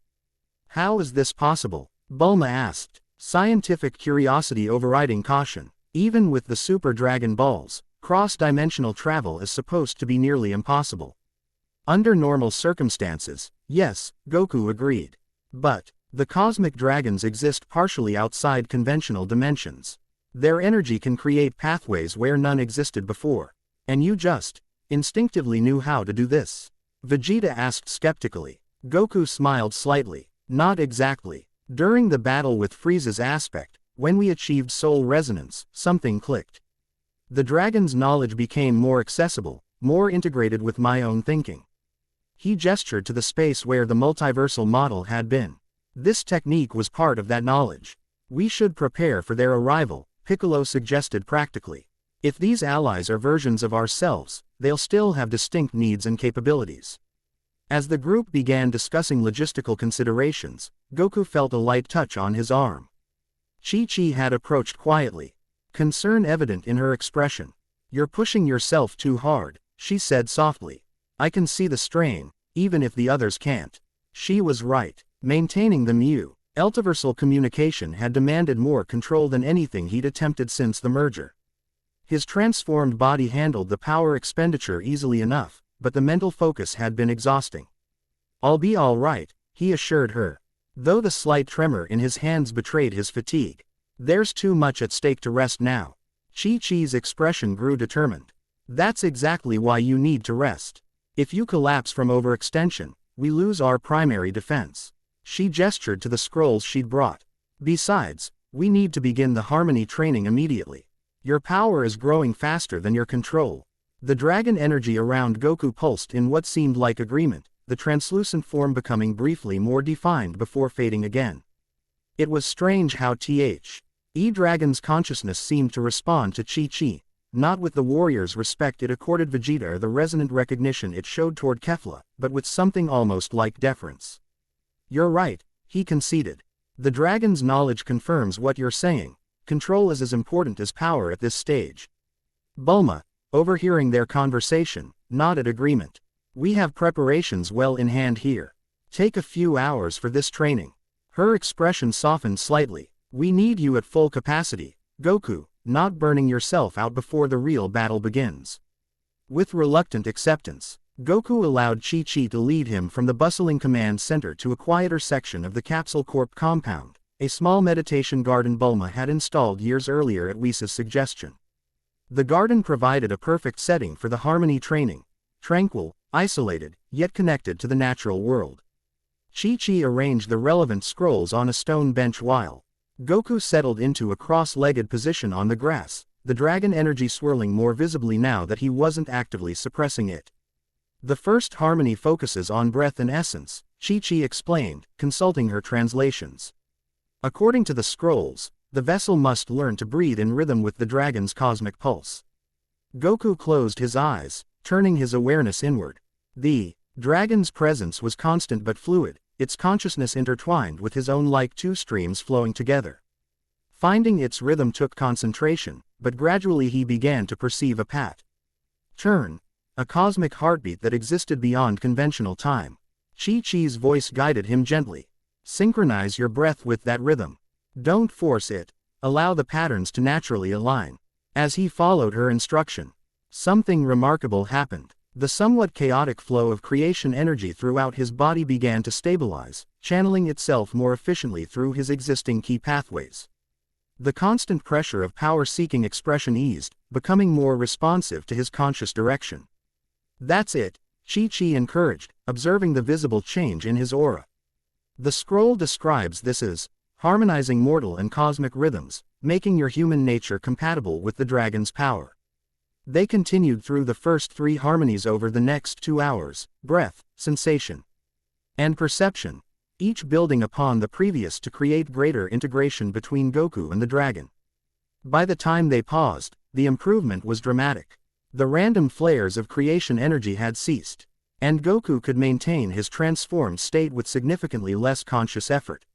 How is this possible? Bulma asked, scientific curiosity overriding caution. Even with the Super Dragon Balls, cross-dimensional travel is supposed to be nearly impossible. Under normal circumstances, yes, Goku agreed. But, the cosmic dragons exist partially outside conventional dimensions. Their energy can create pathways where none existed before. And you just instinctively knew how to do this? Vegeta asked skeptically. Goku smiled slightly. Not exactly. During the battle with Frieza's aspect, when we achieved soul resonance, something clicked. The dragon's knowledge became more accessible, more integrated with my own thinking. He gestured to the space where the multiversal model had been. This technique was part of that knowledge. We should prepare for their arrival, Piccolo suggested practically. If these allies are versions of ourselves, they'll still have distinct needs and capabilities. As the group began discussing logistical considerations, Goku felt a light touch on his arm. Chi-Chi had approached quietly, concern evident in her expression. You're pushing yourself too hard, she said softly. I can see the strain, even if the others can't. She was right. Maintaining the multiversal communication had demanded more control than anything he'd attempted since the merger. His transformed body handled the power expenditure easily enough, but the mental focus had been exhausting. I'll be all right, he assured her. Though the slight tremor in his hands betrayed his fatigue. There's too much at stake to rest now. Chi-Chi's expression grew determined. That's exactly why you need to rest. If you collapse from overextension, we lose our primary defense. She gestured to the scrolls she'd brought. Besides, we need to begin the harmony training immediately. Your power is growing faster than your control. The dragon energy around Goku pulsed in what seemed like agreement, the translucent form becoming briefly more defined before fading again. It was strange how Dragon's consciousness seemed to respond to Chi-Chi, not with the warrior's respect it accorded Vegeta or the resonant recognition it showed toward Kefla, but with something almost like deference. "You're right," he conceded. "The dragon's knowledge confirms what you're saying. Control is as important as power at this stage." Bulma, overhearing their conversation, nodded agreement. "We have preparations well in hand here. Take a few hours for this training." Her expression softened slightly. "We need you at full capacity, Goku, not burning yourself out before the real battle begins." With reluctant acceptance, Goku allowed Chi-Chi to lead him from the bustling command center to a quieter section of the Capsule Corp compound, a small meditation garden Bulma had installed years earlier at Whis' suggestion. The garden provided a perfect setting for the harmony training, tranquil, isolated, yet connected to the natural world. Chi-Chi arranged the relevant scrolls on a stone bench while Goku settled into a cross-legged position on the grass, the dragon energy swirling more visibly now that he wasn't actively suppressing it. "The first harmony focuses on breath and essence," Chi-Chi explained, consulting her translations. "According to the scrolls, the vessel must learn to breathe in rhythm with the dragon's cosmic pulse." Goku closed his eyes, turning his awareness inward. The dragon's presence was constant but fluid, its consciousness intertwined with his own like two streams flowing together. Finding its rhythm took concentration, but gradually he began to perceive a pattern, a cosmic heartbeat that existed beyond conventional time. Chi-Chi's voice guided him gently. "Synchronize your breath with that rhythm. Don't force it, allow the patterns to naturally align." As he followed her instruction, something remarkable happened. The somewhat chaotic flow of creation energy throughout his body began to stabilize, channeling itself more efficiently through his existing key pathways. The constant pressure of power-seeking expression eased, becoming more responsive to his conscious direction. "That's it," Chi-Chi encouraged, observing the visible change in his aura. "The scroll describes this as harmonizing mortal and cosmic rhythms, making your human nature compatible with the dragon's power." They continued through the first 3 harmonies over the next 2 hours, breath, sensation, and perception, each building upon the previous to create greater integration between Goku and the dragon. By the time they paused, the improvement was dramatic. The random flares of creation energy had ceased, and Goku could maintain his transformed state with significantly less conscious effort.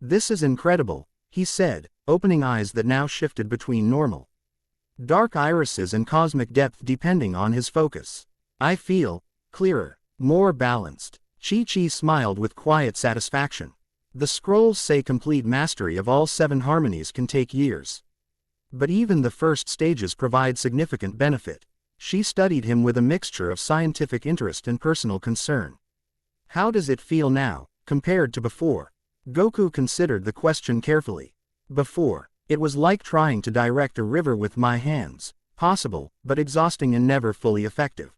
"This is incredible," he said, opening eyes that now shifted between normal, dark irises and cosmic depth depending on his focus. "I feel clearer, more balanced." Chi-Chi smiled with quiet satisfaction. "The scrolls say complete mastery of all 7 harmonies can take years. But even the first stages provide significant benefit." She studied him with a mixture of scientific interest and personal concern. "How does it feel now, compared to before?" Goku considered the question carefully. "Before, it was like trying to direct a river with my hands, possible, but exhausting and never fully effective.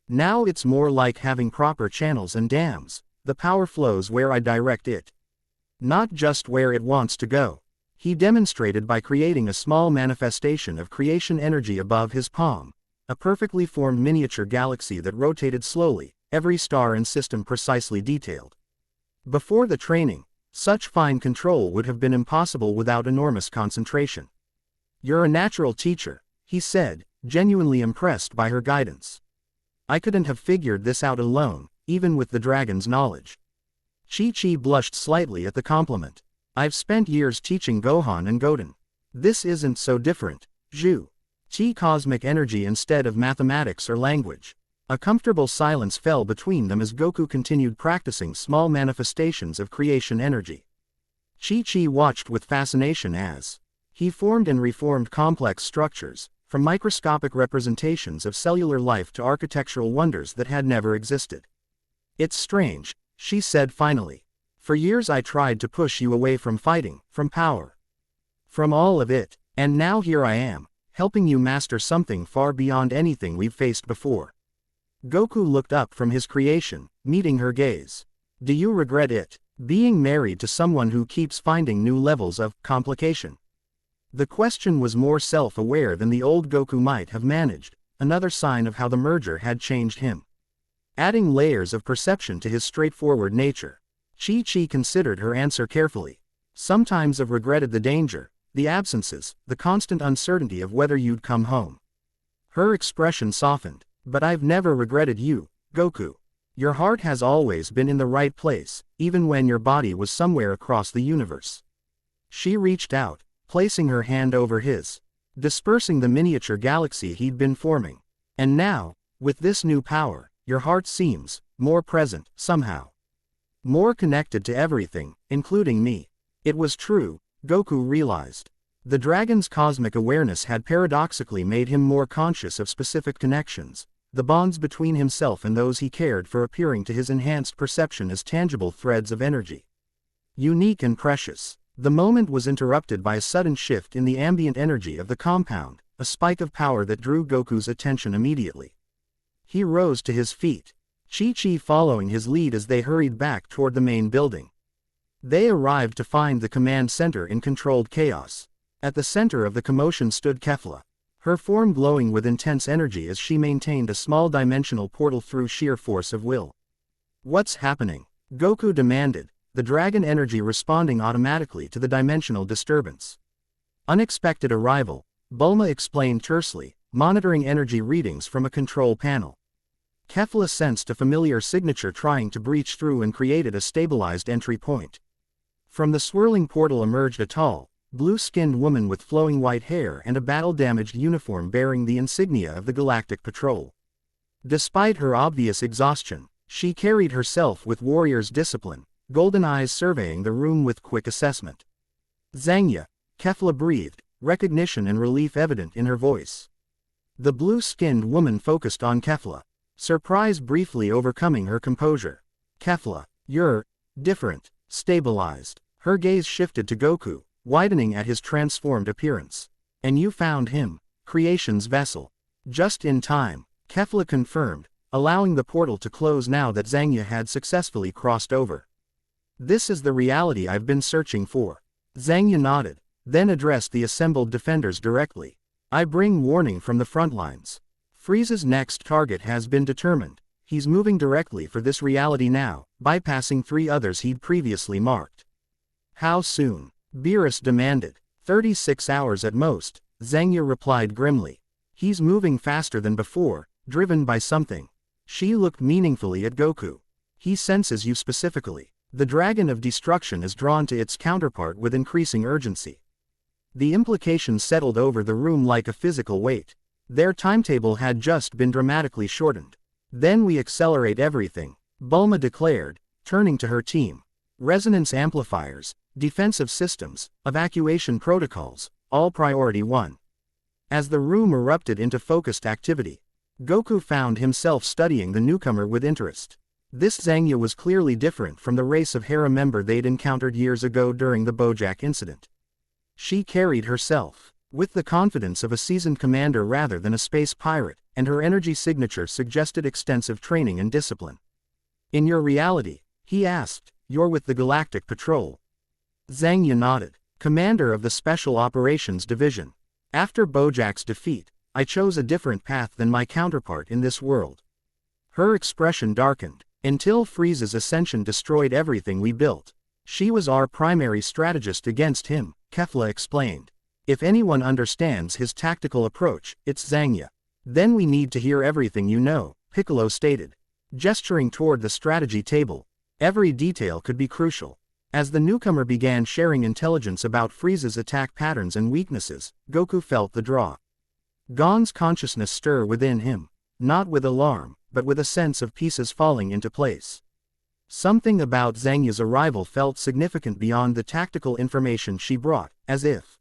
Now it's more like having proper channels and dams, the power flows where I direct it, not just where it wants to go." He demonstrated by creating a small manifestation of creation energy above his palm, a perfectly formed miniature galaxy that rotated slowly, every star and system precisely detailed. Before the training, such fine control would have been impossible without enormous concentration. "You're a natural teacher," he said, genuinely impressed by her guidance. "I couldn't have figured this out alone, even with the dragon's knowledge." Chi-Chi blushed slightly at the compliment. "I've spent years teaching Gohan and Goten. This isn't so different, Zhu. Cosmic energy instead of mathematics or language." A comfortable silence fell between them as Goku continued practicing small manifestations of creation energy. Chi-Chi watched with fascination as he formed and reformed complex structures, from microscopic representations of cellular life to architectural wonders that had never existed. "It's strange," she said finally. "For years I tried to push you away from fighting, from power, from all of it, and now here I am, helping you master something far beyond anything we've faced before." Goku looked up from his creation, meeting her gaze. "Do you regret it, being married to someone who keeps finding new levels of complication?" The question was more self-aware than the old Goku might have managed, another sign of how the merger had changed him. Adding layers of perception to his straightforward nature, Chi-Chi considered her answer carefully. Sometimes I've regretted the danger, the absences, the constant uncertainty of whether you'd come home. Her expression softened. But I've never regretted you, Goku. Your heart has always been in the right place, even when your body was somewhere across the universe. She reached out, placing her hand over his, dispersing the miniature galaxy he'd been forming. And now, with this new power, your heart seems more present, somehow. More connected to everything, including me. It was true, Goku realized. The dragon's cosmic awareness had paradoxically made him more conscious of specific connections, the bonds between himself and those he cared for appearing to his enhanced perception as tangible threads of energy. Unique and precious. The moment was interrupted by a sudden shift in the ambient energy of the compound, a spike of power that drew Goku's attention immediately. He rose to his feet, Chi-Chi following his lead as they hurried back toward the main building. They arrived to find the command center in controlled chaos. At the center of the commotion stood Kefla, her form glowing with intense energy as she maintained a small dimensional portal through sheer force of will. What's happening? Goku demanded, the dragon energy responding automatically to the dimensional disturbance. Unexpected arrival, Bulma explained tersely, monitoring energy readings from a control panel. Kefla sensed a familiar signature trying to breach through and created a stabilized entry point. From the swirling portal emerged a tall, blue-skinned woman with flowing white hair and a battle-damaged uniform bearing the insignia of the Galactic Patrol. Despite her obvious exhaustion, she carried herself with warrior's discipline, golden eyes surveying the room with quick assessment. Zangya, Kefla breathed, recognition and relief evident in her voice. The blue-skinned woman focused on Kefla, surprise briefly overcoming her composure. Kefla, you're different, stabilized. Her gaze shifted to Goku, widening at his transformed appearance. And you found him, creation's vessel. Just in time, Kefla confirmed, allowing the portal to close now that Zangya had successfully crossed over. This is the reality I've been searching for. Zangya nodded, then addressed the assembled defenders directly. I bring warning from the front lines. Frieza's next target has been determined. He's moving directly for this reality now, bypassing 3 others he'd previously marked. How soon? Beerus demanded. 36 hours at most, Zangya replied grimly. He's moving faster than before, driven by something. She looked meaningfully at Goku. He senses you specifically. The dragon of destruction is drawn to its counterpart with increasing urgency. The implication settled over the room like a physical weight. Their timetable had just been dramatically shortened. Then we accelerate everything, Bulma declared, turning to her team. Resonance amplifiers, defensive systems, evacuation protocols, all priority 1. As the room erupted into focused activity, Goku found himself studying the newcomer with interest. This Zangya was clearly different from the race of Hera member they'd encountered years ago during the Bojack incident. She carried herself with the confidence of a seasoned commander rather than a space pirate, and her energy signature suggested extensive training and discipline. In your reality, he asked, you're with the Galactic Patrol. Zangya nodded, commander of the Special Operations Division. After Bojack's defeat, I chose a different path than my counterpart in this world. Her expression darkened. Until Frieza's ascension destroyed everything we built. She was our primary strategist against him, Kefla explained. If anyone understands his tactical approach, it's Zangya. Then we need to hear everything you know, Piccolo stated. Gesturing toward the strategy table. Every detail could be crucial. As the newcomer began sharing intelligence about Frieza's attack patterns and weaknesses, Goku felt the draw. Gon's consciousness stir within him, not with alarm, but with a sense of pieces falling into place. Something about Zangya's arrival felt significant beyond the tactical information she brought, as if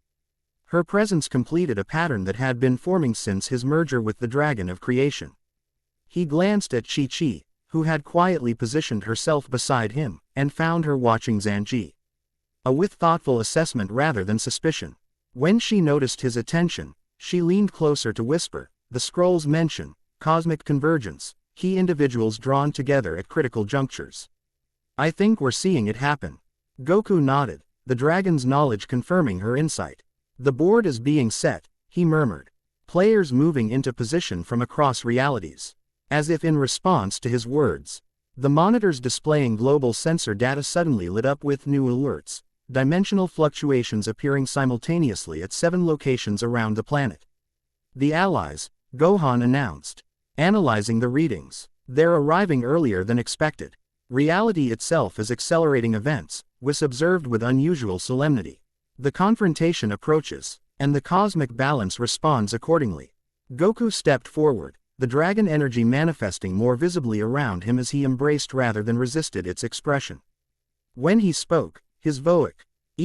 her presence completed a pattern that had been forming since his merger with the Dragon of Creation. He glanced at Chi-Chi, who had quietly positioned herself beside him, and found her watching Zanji. With thoughtful assessment rather than suspicion. When she noticed his attention, she leaned closer to whisper, the scrolls mention cosmic convergence, key individuals drawn together at critical junctures. I think we're seeing it happen. Goku nodded, the dragon's knowledge confirming her insight. The board is being set, he murmured. players moving into position from across realities. As if in response to his words, the monitors displaying global sensor data suddenly lit up with new alerts, dimensional fluctuations appearing simultaneously at 7 locations around the planet. The allies, Gohan announced, analyzing the readings. They're arriving earlier than expected. Reality itself is accelerating events, was observed with unusual solemnity. The confrontation approaches, and the cosmic balance responds accordingly. Goku stepped forward, the dragon energy manifesting more visibly around him as he embraced rather than resisted its expression. When he spoke, his voice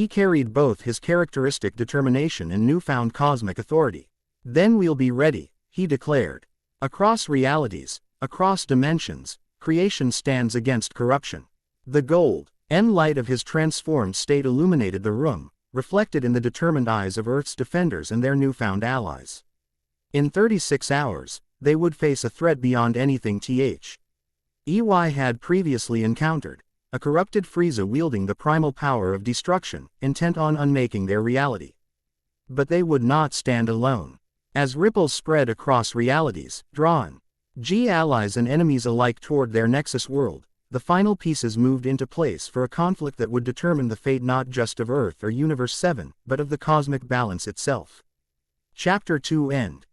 carried both his characteristic determination and newfound cosmic authority. Then we'll be ready, he declared. Across realities, across dimensions, creation stands against corruption. The gold and light of his transformed state illuminated the room, reflected in the determined eyes of Earth's defenders and their newfound allies. In 36 hours, they would face a threat beyond anything EY had previously encountered, a corrupted Frieza wielding the primal power of destruction, intent on unmaking their reality. But they would not stand alone. As ripples spread across realities, drawn allies and enemies alike toward their Nexus world, the final pieces moved into place for a conflict that would determine the fate not just of Earth or Universe 7, but of the cosmic balance itself. Chapter 2 End.